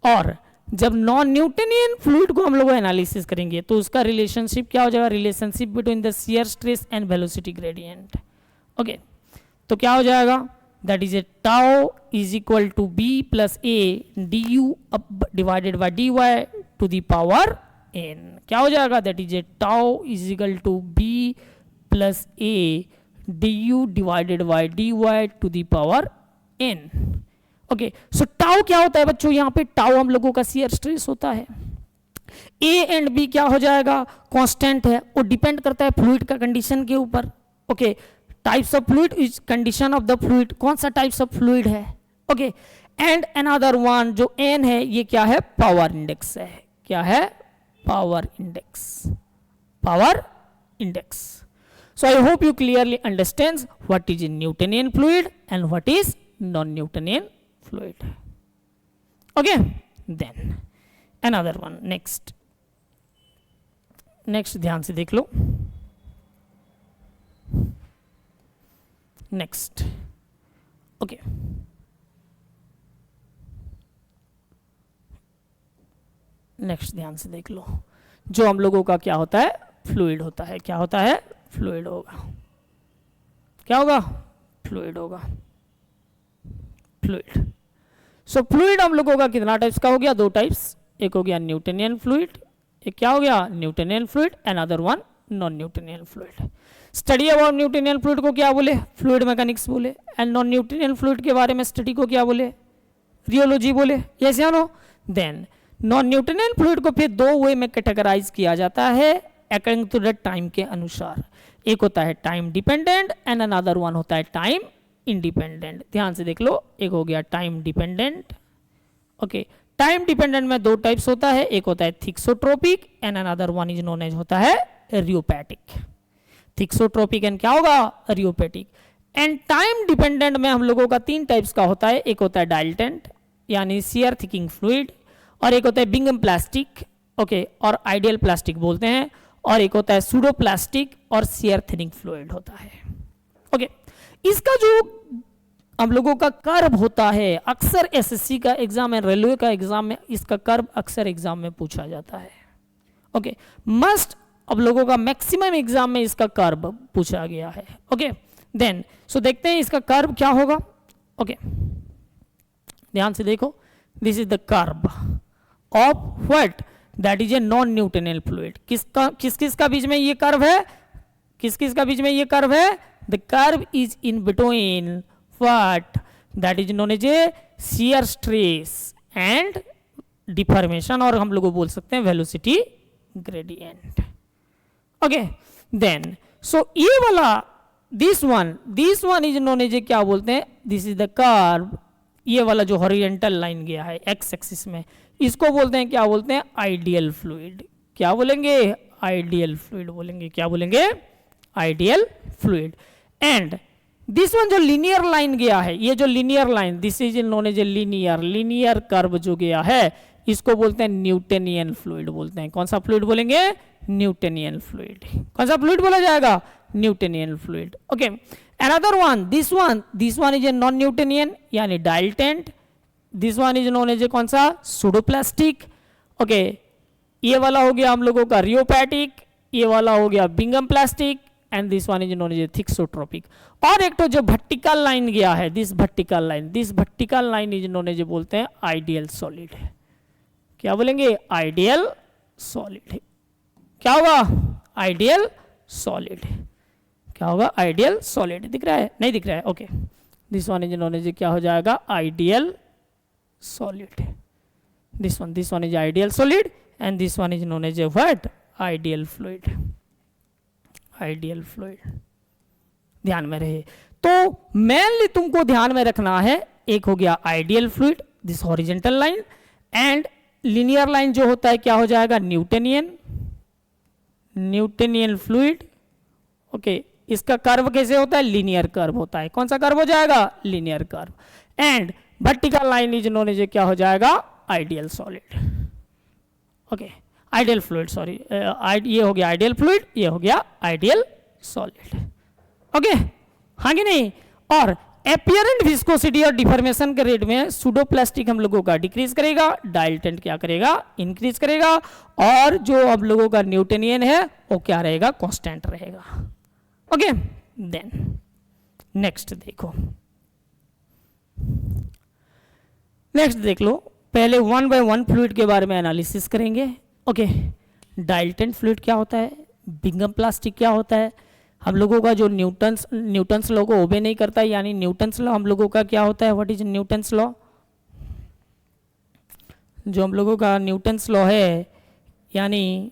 और जब नॉन न्यूटोनियन फ्लूइड को हम लोग एनालिसिस करेंगे तो उसका रिलेशनशिप क्या हो जाएगा, relationship between the shear stress and velocity gradient. Okay, तो क्या हो जाएगा, that is a tau is equal to b plus a D u divided by d y to the power n. क्या हो जाएगा, that is a tau is equal to b plus a D u divided by d y to the power n. Okay, so tau क्या होता है बच्चों, यहाँ पे टाउ हम लोगों का शियर स्ट्रेस होता है। ए एंड बी क्या हो जाएगा, कांस्टेंट है, वो डिपेंड करता है फ्लूइड का कंडीशन के ऊपर। Okay, types of fluid is condition of the fluid, कौन सा टाइप्स ऑफ फ्लूइड है। ओके, एंड अनदर वन जो एन है ये क्या है, पावर इंडेक्स है, क्या है, power index, power index. So I hope you clearly understands what is a Newtonian fluid and what is non-Newtonian fluid. Okay, then another one, next ध्यान से देख लो, next. Okay, next ध्यान से देख लो, जो हम लोगों का क्या होता है, फ्लूइड होता है, क्या होता है, फ्लूइड होगा, क्या होगा, फ्लूइड होगा, फ्लूइड। सो फ्लूइड हम लोगों का कितना टाइप्स का हो गया, दो टाइप्स, एक हो गया न्यूटोनियन फ्लूइड, एक क्या हो गया, Newtonian fluid, another one non Newtonian fluid. Study about Newtonian fluid को क्या बोले, फ्लूइड मैकेनिक्स बोले, एंड नॉन न्यूटोनियन फ्लूइड के बारे में स्टडी को क्या बोले, रियोलॉजी बोले, यस या no. Then non Newtonian fluid को फिर दो वे में कैटेगराइज किया जाता है अकॉर्डिंग टू द टाइम के अनुसार, एक होता है time dependent and another one होता है टाइम इंडिपेंडेंट। ध्यान से देख लो, एक हो गया time dependent. Okay, time dependent में दो टाइप्स होता है, एक होता है thixotropic and another one is known as होता है रियोपैटिक। थिक्सोट्रोपिक एंड क्या होगा, रियोपैटिक। एंड टाइम डिपेंडेंट में हम लोगों का तीन टाइप्स का होता है, एक होता है डाइल्टेंट यानी शियर थिकिंग फ्लूइड, और एक होता है बिंगम प्लास्टिक, ओके, और आइडियल प्लास्टिक बोलते हैं, और एक होता है सूडो प्लास्टिक और शियर थिनिंग फ्लूइड होता है। ओके, इसका जो हम लोगों का कर्व होता है, अक्सर एसएससी का एग्जाम है, रेलवे का एग्जाम में इसका कर्व अक्सर एग्जाम में पूछा जाता है। ओके, मस्ट अब लोगों का मैक्सिमम एग्जाम में इसका कर्व पूछा गया है। ओके, देन सो देखते हैं इसका कर्व क्या होगा। ओके, ध्यान से देखो, this is the curve of what, that is a non Newtonian fluid. किस किस का बीच में ये कर्व है, किस किस का बीच में ये कर्व है, the curve is in between what, that is known as a shear stress and deformation, और हम लोग बोल सकते हैं velocity gradient. Okay, then so ये वाला this one is known as a क्या बोलते हैं, दिस इज द कर्व, ये वाला जो हॉरिजॉन्टल लाइन गया है एक्स एक्सिस में, इसको बोलते हैं, क्या बोलते हैं, आइडियल फ्लूइड। क्या बोलेंगे, आइडियल फ्लूइड बोलेंगे, क्या बोलेंगे, ideal fluid. And this one जो लीनियर लाइन गया है, ये जो linear line, this is known as a linear curve जो गया है, इसको बोलते हैं न्यूटोनियन फ्लूइड बोलते हैं। कौन सा फ्लूइड बोलेंगे, न्यूटोनियन फ्लूइड। कौन सा फ्लूइड बोला जाएगा, Newtonian fluid. Okay, another one, this one is a non Newtonian यानी dilatant, this one is known as a कौन सा, सूडोप्लास्टिक। ओके, ये वाला हो गया हम लोगों का रियोपैटिक, ये वाला हो गया Bingham plastic, and this one is known as a thixotropic. और एक तो जो वर्टिकल लाइन गया है, this vertical line is known as बोलते हैं आइडियल सॉलिड। क्या बोलेंगे, आइडियल सॉलिड। क्या होगा, आइडियल सॉलिड। क्या होगा, आइडियल सॉलिड। दिख रहा है, नहीं दिख रहा है, okay, this one is known as क्या हो जाएगा, ideal solid. This one is ideal solid and this one is known as a what, ideal fluid. Ideal fluid ध्यान में रहे। तो मेनली तुमको ध्यान में रखना है, एक हो गया ideal fluid this horizontal line, and linear line जो होता है क्या हो जाएगा, न्यूटनियन फ्लूइड। ओके, इसका कर्व कैसे होता है, लीनियर कर्व होता है। कौन सा कर्व हो जाएगा, linear curve. And vertical line is known as क्या हो जाएगा, ideal solid. Okay, ideal fluid, sorry, ये हो गया आइडियल फ्लूइड, ये हो गया आइडियल सॉलिड। ओके, हाँ कि नहीं। और एपियरेंट विस्कोसिटी और डिफॉर्मेशन के रेट में सूडोप्लास्टिक हम लोगों का डिक्रीज करेगा, डाइल्टेंट क्या करेगा, इंक्रीज करेगा, और जो हम लोगों का न्यूटनियन है वो क्या रहेगा, कांस्टेंट रहेगा। ओके, देन नेक्स्ट देखो, नेक्स्ट देख लो, पहले 1 by 1 फ्लूइड के बारे में एनालिसिस करेंगे। ओके, डाइल्टेंट फ्लूइड क्या होता है, बिंगम प्लास्टिक क्या होता है, हम लोगों का जो न्यूटन्स लॉ को ओबे नहीं करता है, यानी न्यूटन्स लॉ हम लोगों का क्या होता है, व्हाट इज न्यूटन्स लॉ, जो हम लोगों का न्यूटन्स लॉ है, यानी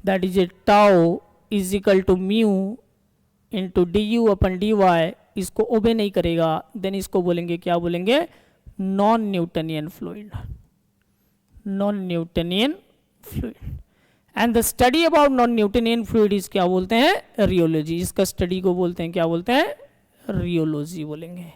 that is a tau is equal to mu into D you upon D y, इसको ओबे नहीं करेगा, देन इसको बोलेंगे क्या बोलेंगे, non Newtonian fluid, non Newtonian fluid. And the study about non Newtonian fluid is क्या बोलते हैं, रियोलॉजी। इसका स्टडी को बोलते हैं क्या बोलते हैं, रियोलॉजी बोलेंगे।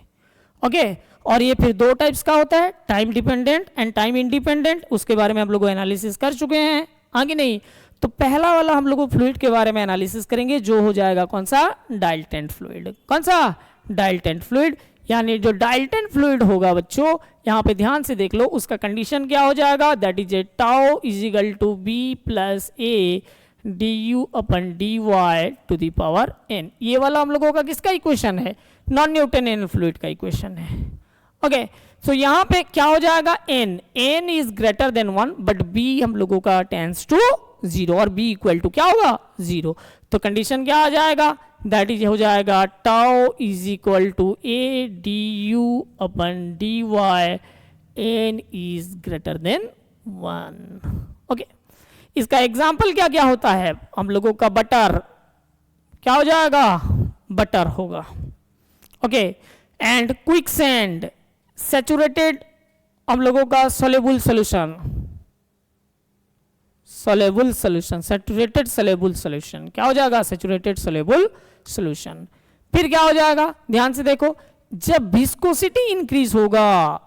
ओके, और ये फिर दो टाइप्स का होता है, time dependent and time independent. उसके बारे में हम लोग एनालिसिस कर चुके हैं, आगे नहीं। तो पहला वाला हम लोग फ्लूइड के बारे में एनालिसिस करेंगे, जो हो जाएगा कौन सा, डाइल्टेंट फ्लूइड। कौन सा, डाइल्टेंट फ्लूइड। यानी जो डाइल्टेंट फ्लूइड होगा बच्चों, यहाँ पे ध्यान से देख लो, उसका कंडीशन क्या हो जाएगा, that is a tau is equal to b plus a D you upon D y to the power n. ये वाला हम लोगों का किसका इक्वेशन है, नॉन न्यूटनियन फ्लूइड का इक्वेशन है। ओके, सो यहाँ पे क्या हो जाएगा, n is greater than 1 but b हम लोगों का टेंड्स टू 0, और बी इक्वल टू क्या होगा, 0। तो कंडीशन क्या आ जाएगा, दैट इज हो जाएगा tau is equal to a D you upon D y, n is greater than 1। Okay, इसका एग्जाम्पल क्या क्या होता है, हम लोगों का बटर क्या हो जाएगा, बटर होगा। ओके, एंड क्विकसैंड, सैचुरेटेड हम लोगों का soluble solution, soluble solution, saturated soluble solution, क्या हो जाएगा, सैचुरेटेड सोलेबल सॉल्यूशन। फिर क्या हो जाएगा, ध्यान से देखो, जब विस्कोसिटी इंक्रीज होगा,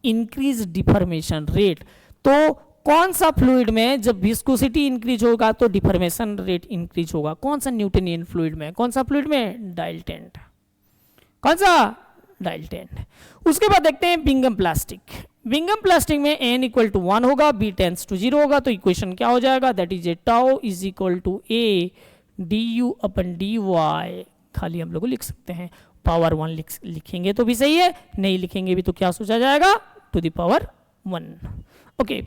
इंक्रीज डिफॉर्मेशन रेट, तो कौन सा फ्लूइड में जब विस्कोसिटी इंक्रीज होगा तो डिफॉर्मेशन रेट इंक्रीज होगा, कौन सा न्यूटनियन फ्लूइड में, कौन सा फ्लूइड में, डाइल्टेंट। कौन सा, डाइल्टेंट। उसके बाद देखते हैं बिंगम प्लास्टिक। बिंगम प्लास्टिक में n इक्वल टू 1 होगा, b टेंड्स टू 0 होगा, तो इक्वेशन क्या हो जाएगा, that is a tau is equal to a D you upon D y, खाली हम लोग लिख सकते हैं पावर 1 लिखेंगे तो भी सही है, नहीं लिखेंगे भी तो क्या सोचा जाएगा, टू द पावर 1। ओके,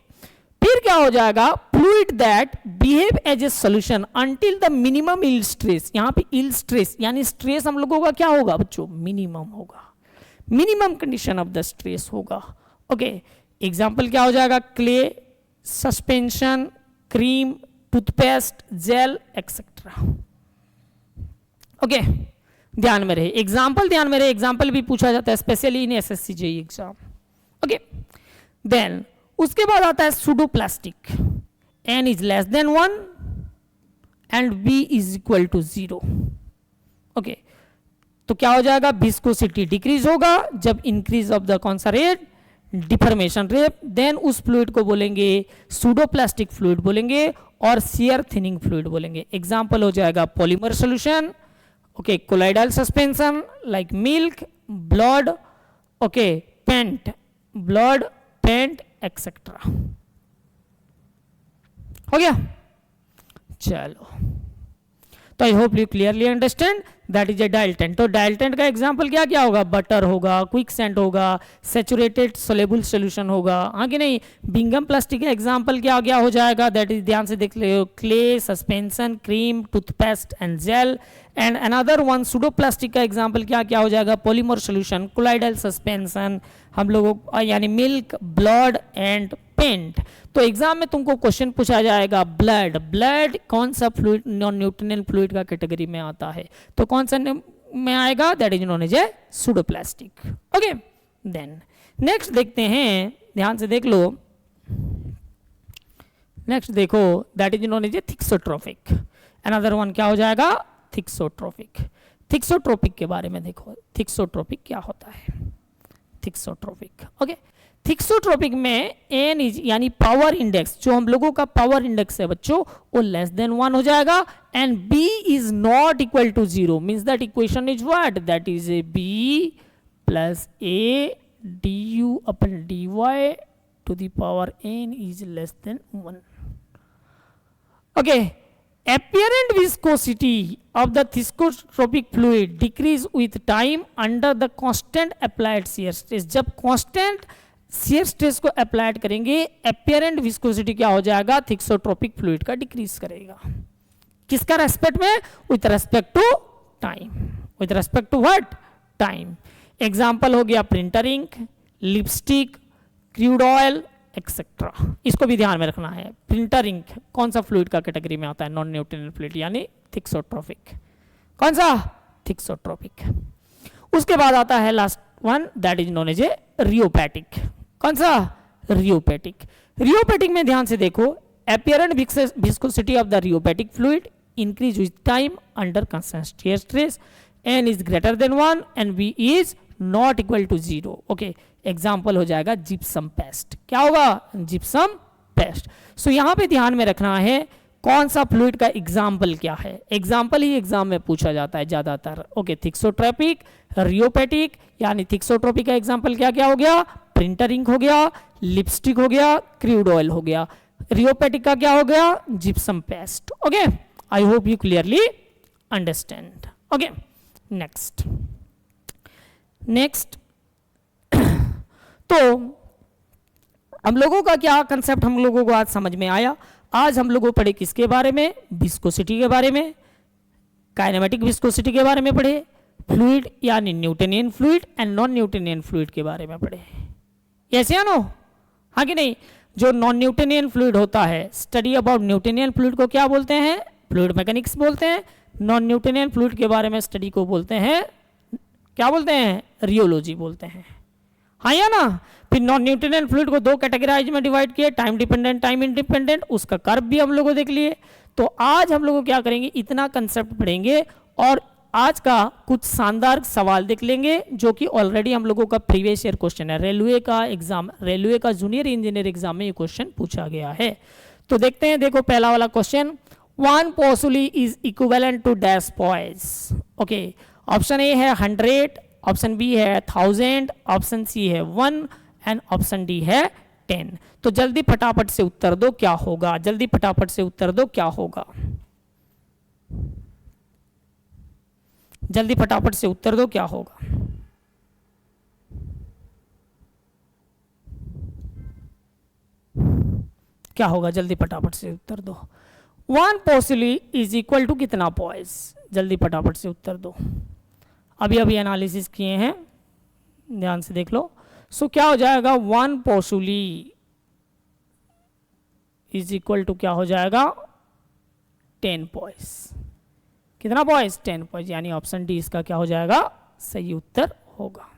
फिर क्या हो जाएगा, fluid that behave as a solution until the minimum yield stress. यहाँ पे यील्ड स्ट्रेस यानी स्ट्रेस हम लोगों का क्या होगा बच्चों, मिनिमम होगा, minimum condition of the stress होगा। ओके, एग्जाम्पल क्या हो जाएगा, clay, suspension, cream, toothpaste, gel etcetera. Okay, ध्यान में रहे, एग्जाम्पल ध्यान में रहे, एग्जाम्पल भी पूछा जाता है specially in SSC JEE exam. Okay, then उसके बाद आता है pseudo plastic, n is less than 1 and b is equal to 0। Okay, तो क्या हो जाएगा, विस्कोसिटी डिक्रीज होगा जब इंक्रीज ऑफ द कौन सा रेट, डिफॉर्मेशन रेट, देन उस फ्लूइड को बोलेंगे सूडो प्लास्टिक फ्लूइड बोलेंगे और शियर थिनिंग फ्लूइड बोलेंगे। एग्जाम्पल हो जाएगा polymer solution, okay, colloidal suspension like milk, blood, okay, paint, blood, paint etcetera. हो गया, चलो, तो I hope you clearly understand that is a dilatant. तो डाइल्टेंट का एग्जांपल क्या क्या होगा, बटर होगा, क्विकसैंड होगा, सैचुरेटेड सोलेबल सॉल्यूशन होगा, हाँ कि नहीं। बिंगम प्लास्टिक का एग्जांपल क्या क्या हो जाएगा, दैट इज, ध्यान से देख ले, clay, suspension, cream, toothpaste and gel. And another one pseudo plastic का एग्जांपल क्या क्या हो जाएगा, पॉलीमर सॉल्यूशन, कोलाइडल सस्पेंशन, हम लोगों यानी मिल्क, ब्लड एंड पेंट। तो एग्जाम में तुमको क्वेश्चन पूछा जाएगा ब्लड, ब्लड कौन सा फ्लूइड, नॉन न्यूटनियन फ्लूइड का कैटेगरी में आता है, तो कौन सा में आएगा, that is known as a pseudo plastic. Okay, then next देखते हैं, ध्यान से देख लो, नेक्स्ट देखो, that is known as a thixotropic. Another one क्या हो जाएगा, थिक्सोट्रोपिक। थिक्सोट्रोपिक के बारे में देखो, थिक्सोट्रोपिक क्या होता है, थिक्सोट्रोपिक। ओके, थिक्सोट्रोपिक में एन इज यानी पावर इंडेक्स, जो हम लोगों का पावर इंडेक्स है बच्चों, वो लेस देन 1 हो जाएगा, and b is not equal to 0, means that equation is what, that is a b plus a D you upon D y to the power n is less than 1। Okay, apparent viscosity of the thistotropic fluid decrease with time under the constant applied shear stress। जब constant shear stress को अप्लाइड करेंगे, apparent viscosity क्या हो जाएगा, थिक्सोट्रोपिक फ्लूइड का डिक्रीज करेगा। किसका रेस्पेक्ट में, with respect to time, with respect to what, time. Example हो गया printer ink, lipstick, crude oil etcetera. इसको भी ध्यान में रखना है। प्रिंटर इंक कौन सा फ्लूइड का कैटेगरी में आता है, नॉन न्यूटोनियन फ्लूइड यानी थिक्सोट्रोपिक। कौन सा, थिक्सोट्रोपिक। उसके बाद आता है last one, that is known as a rheopectic. कौन सा, रियोपैटिक। रियोपैटिक में ध्यान से देखो, apparent viscosity of the rheopatic fluid increase with time under constant shear stress, n is greater than 1 and v is not equal to 0। Okay, example हो जाएगा जिप्सम पेस्ट। क्या होगा, जिप्सम पेस्ट। सो यहाँ पे ध्यान में रखना है कौन सा फ्लूइड का एग्जाम्पल क्या है, एग्जाम्पल ही एग्जाम में पूछा जाता है ज्यादातर। ओके, थिक्सोट्रोपिक, रियोपैटिक, यानी थिक्सोट्रोपिक का एग्जाम्पल क्या क्या हो गया, प्रिंटर इंक हो गया, लिपस्टिक हो गया, क्रूड ऑयल हो गया। रियोपैटिक का क्या हो गया, gypsum paste. Okay, I hope you clearly understand. Okay, next next तो हम लोगों का क्या कंसेप्ट हम लोगों को आज समझ में आया। आज हम लोगों पढ़े किसके बारे में, विस्कोसिटी के बारे में, काइनेमेटिक विस्कोसिटी के बारे में पढ़े, फ्लूइड यानी Newtonian fluid and non Newtonian fluid के बारे में पढ़े। ऐसे है नो, हाँ कि नहीं। जो नॉन न्यूटोनियन फ्लूइड होता है, स्टडी अबाउट न्यूटोनियन फ्लूइड को क्या बोलते हैं, फ्लूइड मैकेनिक्स बोलते हैं। नॉन न्यूटोनियन फ्लूइड के बारे में स्टडी को बोलते हैं, क्या बोलते हैं, रियोलॉजी बोलते हैं। हाँ या ना। फिर नॉन न्यूटोनियन फ्लूइड को दो कैटेगराइज में डिवाइड किए, टाइम डिपेंडेंट, टाइम इंडिपेंडेंट। उसका कर्व भी हम लोगों देख लिए। तो आज हम लोग क्या करेंगे, इतना कंसेप्ट पढ़ेंगे और आज का कुछ शानदार सवाल देख लेंगे जो कि ऑलरेडी हम लोगों का प्रीवियस ईयर क्वेश्चन है। रेलवे का एग्जाम, रेलवे का जूनियर इंजीनियर एग्जाम में ये क्वेश्चन पूछा गया है। तो देखते हैं, देखो पहला वाला question, one poiseuille is equivalent to dash poise. Okay, option A है 100, ऑप्शन बी है 1000, ऑप्शन सी है 1 एंड ऑप्शन डी है 10। तो जल्दी फटाफट से उत्तर दो क्या होगा, जल्दी फटाफट से उत्तर दो क्या होगा, जल्दी फटाफट से उत्तर दो क्या होगा। क्या होगा, जल्दी फटाफट से उत्तर दो। One poiseuille is equal to कितना पॉइज, जल्दी फटाफट से उत्तर दो। अभी अभी एनालिसिस किए हैं, ध्यान से देख लो। सो क्या हो जाएगा, one poiseuille is equal to क्या हो जाएगा, 10 पॉइज। कितना पॉइज, 10 पॉइज, यानी ऑप्शन डी इसका क्या हो जाएगा, सही उत्तर होगा।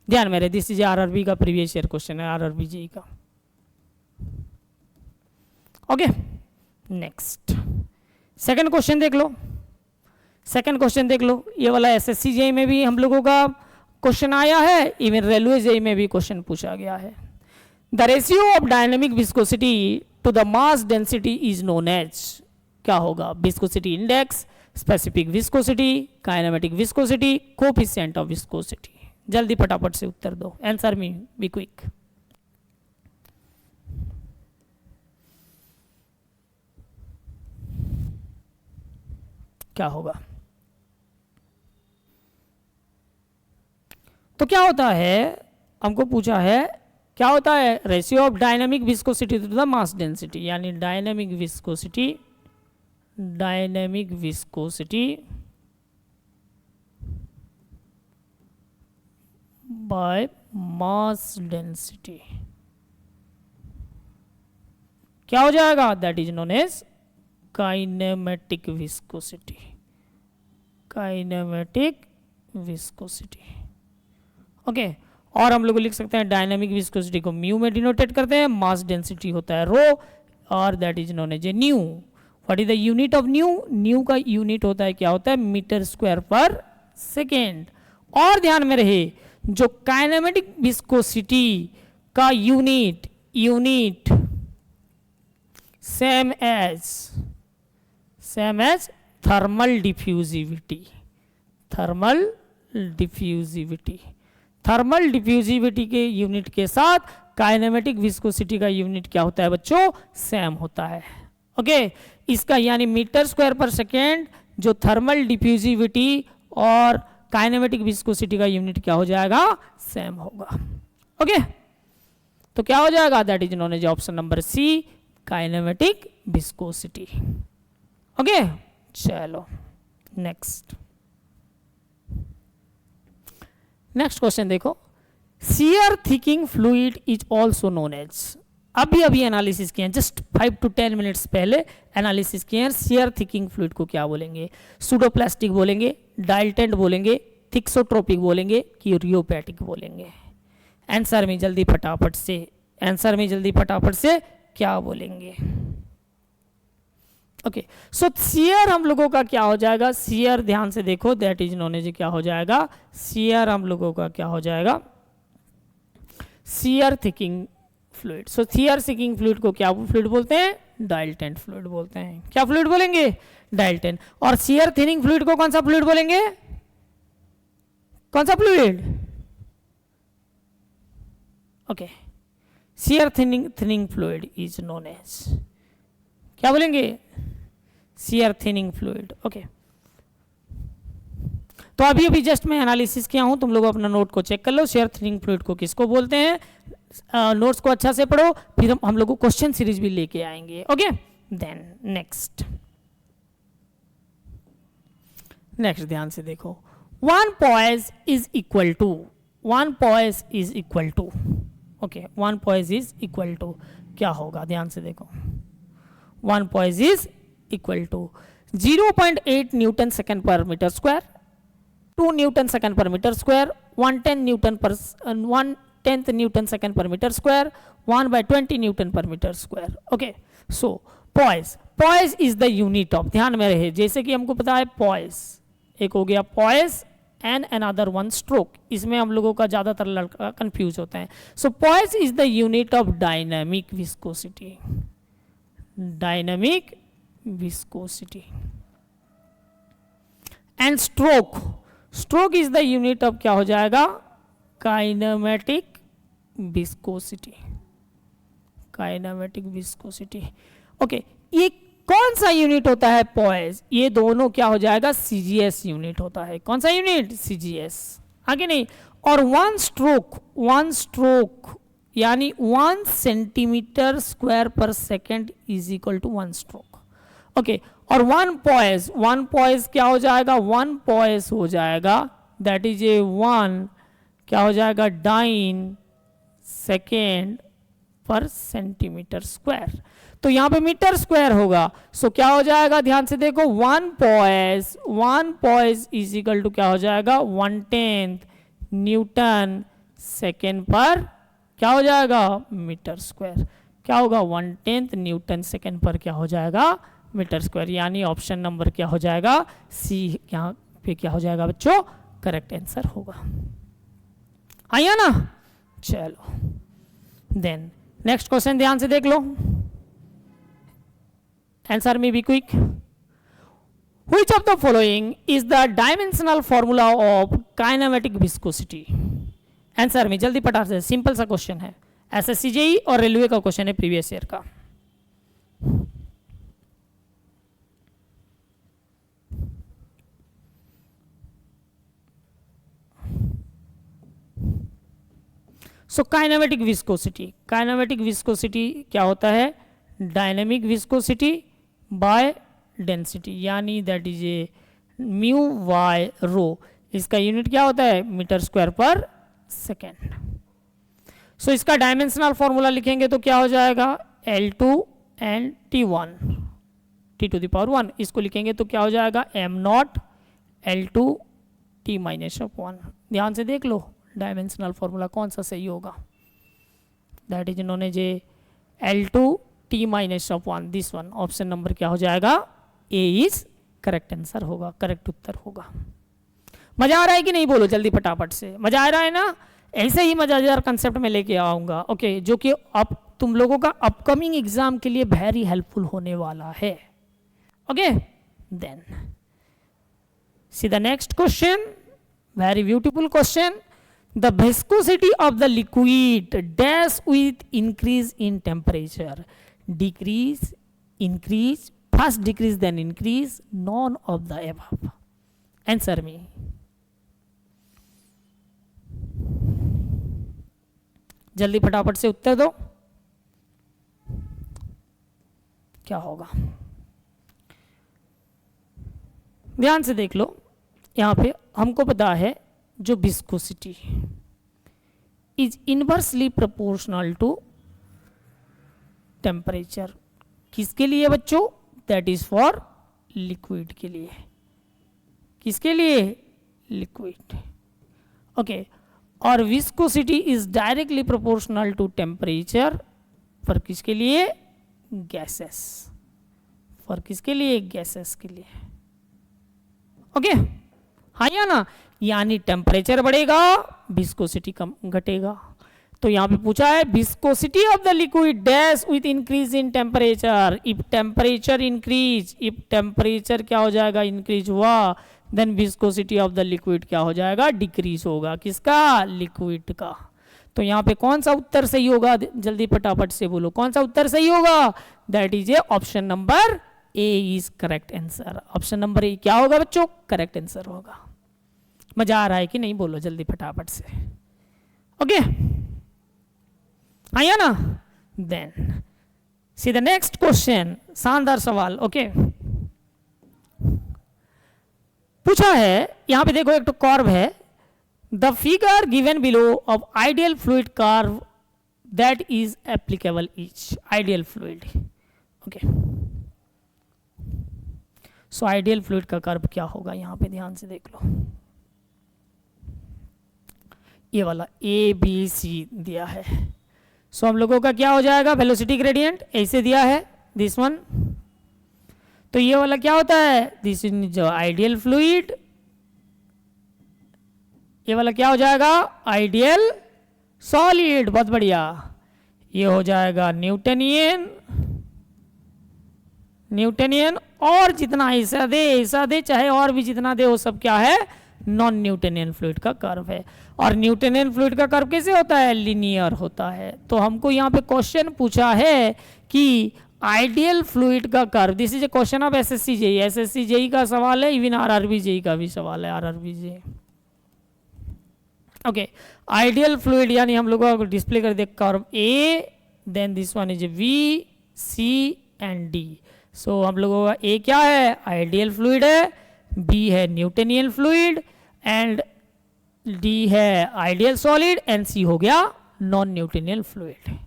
ध्यान में रहे, दिस इज आरआरबी का प्रीवियस ईयर क्वेश्चन है, आरआरबी जेई का। ओके, नेक्स्ट सेकंड क्वेश्चन देख लो। सेकंड क्वेश्चन देख लो, ये वाला एसएससी जेई में भी हम लोगों का क्वेश्चन आया है, इवन रेलवे जेई में भी क्वेश्चन पूछा गया है। The ratio of dynamic viscosity to the mass density is known as, क्या होगा, viscosity index, specific viscosity, kinematic viscosity, coefficient of viscosity. जल्दी फटाफट से उत्तर दो, आंसर मी, बी क्विक। क्या होगा, तो क्या होता है, हमको पूछा है क्या होता है, ratio of dynamic viscosity to the mass density, यानी dynamic viscosity, dynamic viscosity by mass density क्या हो जाएगा, that is known as kinematic viscosity, kinematic viscosity. Okay, और हम लोग लिख सकते हैं डायनामिक विस्कोसिटी को म्यू में डिनोटेट करते हैं, मास डेंसिटी होता है रो, और that is known as a nu. What is the unit of nu? Nu का यूनिट होता है, क्या होता है, मीटर स्क्वायर पर सेकेंड। और ध्यान में रहे जो काइनेमेटिक विस्कोसिटी का unit same as thermal diffusivity. Thermal diffusivity के यूनिट के साथ काइनेमेटिक विस्कोसिटी का यूनिट क्या होता है बच्चों? सेम होता है। ओके, इसका यानी मीटर स्क्वायर पर सेकेंड जो थर्मल डिफ्यूजिविटी और काइनेमेटिक विस्कोसिटी का यूनिट क्या हो जाएगा? सेम होगा। ओके, तो क्या हो जाएगा? That is known as option number C, kinematic viscosity. Okay, चलो नेक्स्ट क्वेश्चन देखो। Shear thickening fluid is also known as, अभी एनालिसिस किए हैं, जस्ट 5 to 10 मिनट्स पहले एनालिसिस किए हैं। शियर थिकिंग फ्लूइड को क्या बोलेंगे? सूडोप्लास्टिक बोलेंगे, डाइल्टेंट बोलेंगे, थिक्सोट्रोपिक बोलेंगे कि रियोपैटिक बोलेंगे? आंसर में जल्दी फटाफट से क्या बोलेंगे? ओके, सो शियर हम लोगों का क्या हो जाएगा? शियर ध्यान से देखो, दैट इज नोन एज क्या हो जाएगा? शियर हम लोगों का क्या हो जाएगा? Shear thickening fluid. So shear thickening fluid को क्या फ्लूइड बोलते हैं? डाइल्टेंट फ्लूइड बोलते हैं। क्या फ्लूइड बोलेंगे? डाइल्टेंट। और शियर थिनिंग फ्लूइड को कौन सा फ्लूइड बोलेंगे? कौन सा फ्लूइड? Okay, shear thinning fluid is known as, क्या बोलेंगे? Shear thinning fluid. ओके, तो अभी जस्ट मैं एनालिसिस किया हूं, तुम लोग अपना नोट को चेक कर लो। शियर थिनिंग फ्लूइड को किसको बोलते हैं? नोट्स को अच्छा से पढ़ो, फिर हम लोग को क्वेश्चन सीरीज भी लेके आएंगे। ओके, देन नेक्स्ट ध्यान से देखो। One poise is equal to okay, one poise is equal to क्या होगा? ध्यान से देखो, one poise is equal to 0.8 newton second per metre square, 2 newton second per metre square, 1/10 newton second per metre square, 1/20 newton per metre square. Okay, so poise is the unit of, ध्यान में रहे, जैसे कि हमको पता है पॉइज, एक हो गया poise and another one stroke, इसमें हम लोगों का ज्यादातर लड़का कंफ्यूज होता है। So poise is the unit of dynamic viscosity, and stroke is the unit of क्या हो जाएगा? Kinematic viscosity. ओके, ये कौन सा यूनिट होता है? पॉइज। ये दोनों क्या हो जाएगा? सीजीएस यूनिट होता है। कौन सा यूनिट? सीजीएस, आगे नहीं। और वन स्ट्रोक यानी 1 centimetre square per second is equal to 1 stroke. Okay, और वन पॉइज क्या हो जाएगा? वन पॉइज हो जाएगा, दैट इज ए 1 क्या हो जाएगा? Dyne second per centimetre square. तो यहां पे मीटर स्क्वायर होगा, सो क्या हो जाएगा? ध्यान से देखो, one poise is equal to क्या हो जाएगा? 1/10 न्यूटन सेकेंड पर क्या हो जाएगा? Metre square. क्या होगा? 1/10 न्यूटन सेकेंड पर क्या हो जाएगा? Metre square. यानी ऑप्शन नंबर क्या हो जाएगा? सी यहाँ पे क्या हो जाएगा बच्चों? करेक्ट आंसर होगा। आया ना? चलो देन नेक्स्ट क्वेश्चन ध्यान से देख लो, आंसर में भी quick. Which of the following is the dimensional formula of kinematic viscosity? Answer में जल्दी पटा से, सिंपल सा क्वेश्चन है, एसएससी जेईई और रेलवे का क्वेश्चन है प्रीवियस ईयर का। सो काइनेमेटिक विस्कोसिटी क्या होता है? डायनेमिक विस्कोसिटी बाय डेंसिटी, यानी that is a mu Y rho. इसका यूनिट क्या होता है? Metre square per second. So इसका डायमेंशनल फॉर्मूला लिखेंगे तो क्या हो जाएगा? L2 and T1 T⁻1। इसको लिखेंगे तो क्या हो जाएगा? m0 L2 T-1। ध्यान से देख लो, डायमेंशनल फॉर्मूला कौन सा सही होगा? That is known as a L2T-1, this one. Option number क्या हो जाएगा? ए इज करेक्ट आंसर होगा, करेक्ट उत्तर होगा। मजा आ रहा है कि नहीं? बोलो जल्दी फटाफट से। मजा आ रहा है ना? ऐसे ही मजेदार कंसेप्ट में लेके आऊंगा, ओके, जो कि अब तुम लोगों का अपकमिंग एग्जाम के लिए वेरी हेल्पफुल होने वाला है। Okay, then see the next question, very beautiful question. The viscosity of the liquid dash with increase in temperature, decrease, increase, first decrease then increase, none of the above. Answer me. जल्दी फटाफट से उत्तर दो, क्या होगा? ध्यान से देख लो, यहां पे हमको पता है जो viscosity is inversely proportional to temperature. किसके लिए बच्चों? दैट इज फॉर लिक्विड के लिए। किसके लिए? लिक्विड। ओके, और viscosity is directly proportional to temperature for किसके लिए? गैसेस। फॉर किसके लिए? गैसेस के लिए। ओके, हाँ या ना? यानी टेम्परेचर बढ़ेगा, विस्कोसिटी कम घटेगा। तो यहां पे पूछा है viscosity of the liquid dash with increase in temperature. If temperature increase, if temperature क्या हो जाएगा? इंक्रीज हुआ, then viscosity of the liquid क्या हो जाएगा? डिक्रीज होगा। किसका? लिक्विड का। तो यहाँ पे कौन सा उत्तर सही होगा? जल्दी फटाफट से बोलो, कौन सा उत्तर सही होगा? That is A option number A is correct answer. Option number A क्या होगा बच्चों? करेक्ट आंसर होगा। मजा आ रहा है कि नहीं? बोलो जल्दी फटाफट से। ओके, आया ना? Then see the next question, शानदार सवाल। ओके, पूछा है यहां पे देखो, एक तो कर्व है। The figure given below of ideal fluid curve that is applicable is ideal fluid. Okay, so ideal fluid का कर्व क्या होगा? यहां पे ध्यान से देख लो, ये वाला ए बी सी दिया है। सो हम लोगों का क्या हो जाएगा? वेलोसिटी ग्रेडियंट ऐसे दिया है, दिस वन। तो ये वाला क्या होता है? दिस इज जो आइडियल फ्लूइड। ये वाला क्या हो जाएगा? Ideal solid. बहुत बढ़िया। ये हो जाएगा न्यूटनियन। न्यूटनियन, और जितना ऐसा दे चाहे और भी जितना दे, वो सब क्या है? नॉन न्यूटनियन फ्लूइड का कर्व है। और न्यूटनियन फ्लूइड का कर्व कैसे होता है? लिनियर होता है। तो हमको यहाँ पे क्वेश्चन पूछा है कि आइडियल फ्लूइड का curve, this is A question of SSC JE. SSC JE का सवाल है, इवन आरआरबी जेई का भी सवाल है, RRB JE. Okay, ideal fluid यानी हम लोगों को डिस्प्ले कर दे curve A, then this one is B, C and D. So हम लोगों का ए क्या है? आइडियल फ्लूइड है, बी है न्यूटनियन फ्लूइड, एंड डी है आइडियल सॉलिड, एंड सी हो गया नॉन न्यूटनियन फ्लूइड।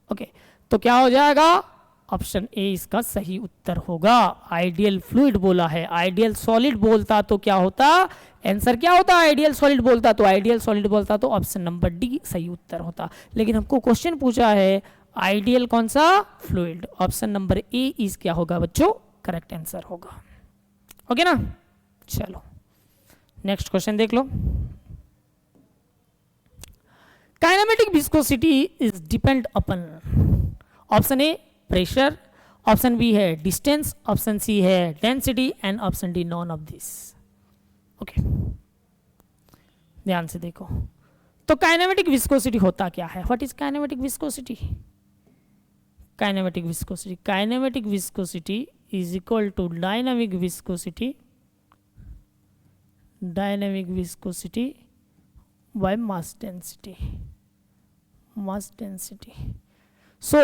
ओके, तो क्या हो जाएगा? ऑप्शन ए इसका सही उत्तर होगा। आइडियल फ्लूइड बोला है, आइडियल सॉलिड बोलता तो क्या होता? आंसर क्या होता? आइडियल सॉलिड बोलता तो, आइडियल सॉलिड बोलता तो ऑप्शन नंबर डी सही उत्तर होता। लेकिन हमको क्वेश्चन पूछा है आइडियल कौन सा? Fluid. Option number A is क्या होगा बच्चों? करेक्ट आंसर होगा। ओके ना? चलो नेक्स्ट क्वेश्चन देख लो। Kinematic viscosity is depend upon, option A pressure, option B है distance, option C is density, and option D none of this. Okay, ध्यान से देखो। तो काइनेमेटिक विस्कोसिटी होता क्या है? What is kinematic viscosity? Kinematic viscosity, kinematic viscosity is equal to dynamic viscosity, dynamic viscosity by mass density, mass density. So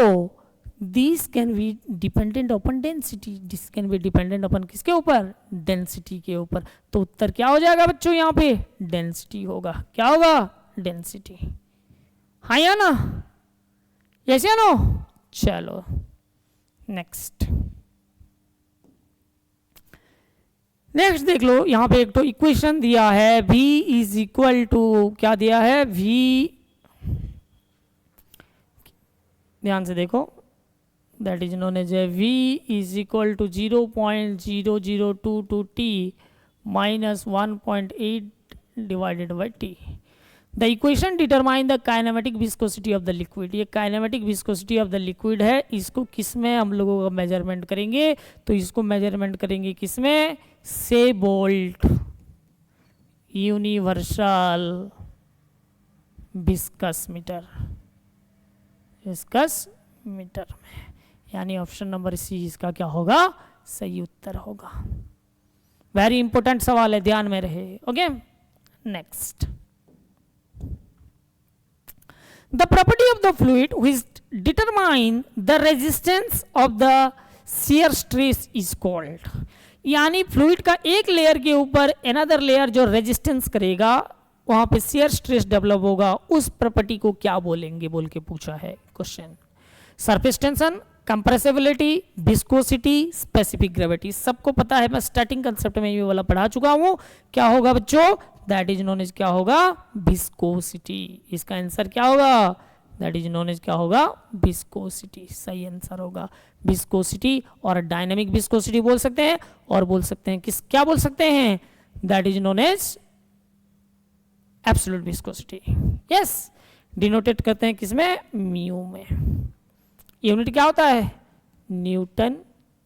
these can be dependent upon density, this can be dependent upon किसके ऊपर? density के ऊपर। तो उत्तर क्या हो जाएगा बच्चों? यहाँ पे density होगा। क्या होगा? density। हाँ या ना? यस या नो? चलो नेक्स्ट नेक्स्ट देख लो, यहाँ पे एक तो इक्वेशन दिया है v इज इक्वल टू, क्या दिया है v, ध्यान से देखो, that is known as v is equal to 0.0022 t minus 1.8 divided by t। The equation determine the kinematic viscosity of the liquid. ये kinematic viscosity of the liquid है, इसको किस में हम लोगों का मेजरमेंट करेंगे, तो इसको मेजरमेंट करेंगे किस में, Saybolt universal viscous meter, viscous meter में, यानी ऑप्शन नंबर सी इसका क्या होगा, सही उत्तर होगा। वेरी इंपॉर्टेंट सवाल है, ध्यान में रहे। Okay, next, the property of the fluid which determine the resistance of the shear stress is called। यानी फ्लूइड का एक लेयर के ऊपर अनदर लेयर जो रेजिस्टेंस करेगा, वहां पे shear स्ट्रेस डेवलप होगा, उस प्रॉपर्टी को क्या बोलेंगे बोल के पूछा है question. Surface tension, compressibility, viscosity, specific gravity, सबको पता है, मैं स्टार्टिंग कंसेप्ट में ये वाला पढ़ा चुका हूं। क्या होगा बच्चों, दैट इज नोन एज क्या होगा, विस्कोसिटी। इसका आंसर क्या होगा, दैट इज नोन एज क्या होगा, विस्कोसिटी, सही आंसर होगा विस्कोसिटी। और डायनेमिक विस्कोसिटी बोल सकते हैं, और बोल सकते हैं किस, क्या बोल सकते हैं, that is known as absolute viscosity. Yes, denote करते हैं किसमें, म्यू में। यूनिट क्या होता है, newton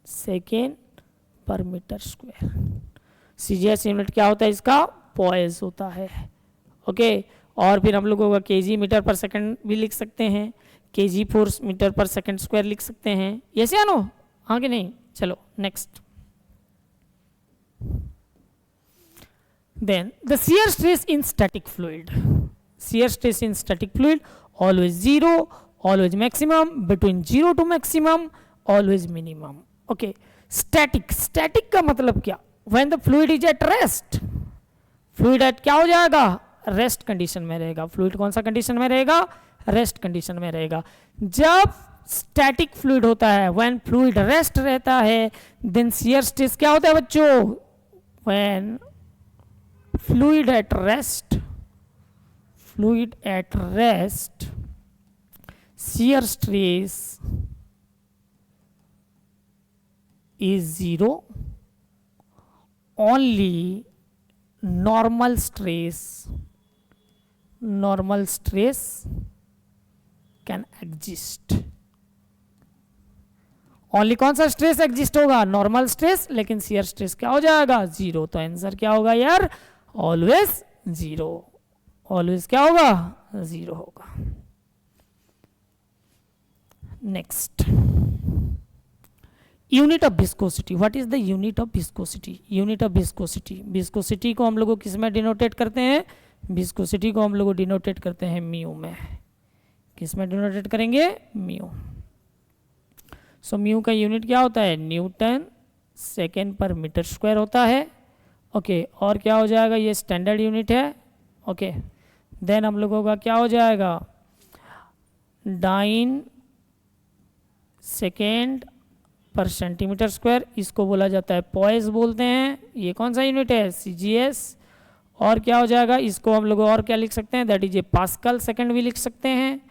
second per metre square. CGS unit क्या होता है इसका, पॉइज होता है। ओके, और फिर हम लोगों का केजी मीटर पर सेकंड भी लिख सकते हैं, केजी फोर्स मीटर पर सेकंड स्क्वायर लिख सकते हैं। यस या नो, हाँ कि नहीं। चलो next, then the shear stress in static fluid. Shear stress in static fluid always zero, always maximum, between 0 to maximum, always minimum. Okay, static का मतलब क्या, when the fluid is at rest, fluid at क्या हो जाएगा, रेस्ट कंडीशन में रहेगा। फ्लूइड कौन सा कंडीशन में रहेगा, रेस्ट कंडीशन में रहेगा। जब स्टैटिक फ्लूइड होता है, when fluid रेस्ट रहता है, then shear stress क्या होता है बच्चों, when fluid at rest shear stress is 0, only normal stress can exist। Only कौन सा स्ट्रेस एग्जिस्ट होगा, नॉर्मल स्ट्रेस, लेकिन शियर स्ट्रेस क्या हो जाएगा, जीरो। तो आंसर क्या होगा यार, ऑलवेज जीरो, ऑलवेज क्या होगा, जीरो होगा। Next, unit of viscosity. What is the unit of viscosity, unit of viscosity. Viscosity को हम लोग किस में डिनोटेट करते हैं, विस्कोसिटी को हम लोग डिनोटेट करते हैं म्यू में। किस में डिनोटेट करेंगे, म्यू। सो म्यू का यूनिट क्या होता है, newton second per metre square होता है। ओके, और क्या हो जाएगा, ये स्टैंडर्ड यूनिट है। ओके, देन हम लोगों का क्या हो जाएगा, dyne second per centimetre square, इसको बोला जाता है पॉइज बोलते हैं। ये कौन सा यूनिट है, सीजीएस। और क्या हो जाएगा, इसको हम लोग और क्या लिख सकते हैं, that is A pascal second भी लिख सकते हैं।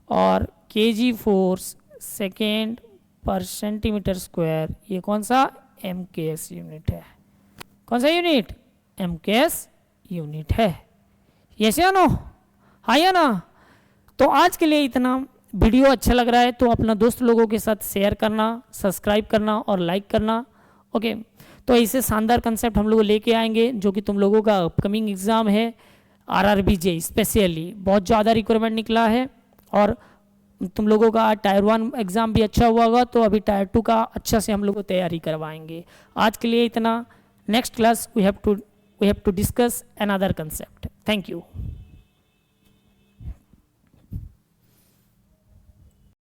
और KG force second per centimetre square, ये कौन सा, एमकेएस यूनिट है। कौन सा यूनिट, एमकेएस यूनिट है। यस या नो, हाँ या ना। तो आज के लिए इतना। वीडियो अच्छा लग रहा है तो अपना दोस्त लोगों के साथ शेयर करना, सब्सक्राइब करना और लाइक करना। ओके, तो ऐसे शानदार कंसेप्ट हम लोग लेके आएंगे जो कि तुम लोगों का अपकमिंग एग्ज़ाम है आरआरबीजे स्पेशली, बहुत ज़्यादा रिक्वायरमेंट निकला है। और तुम लोगों का टायर 1 एग्ज़ाम भी अच्छा हुआ होगा, तो अभी टायर 2 का अच्छा से हम लोग को तैयारी करवाएंगे। आज के लिए इतना। Next class we have to discuss another concept. Thank you.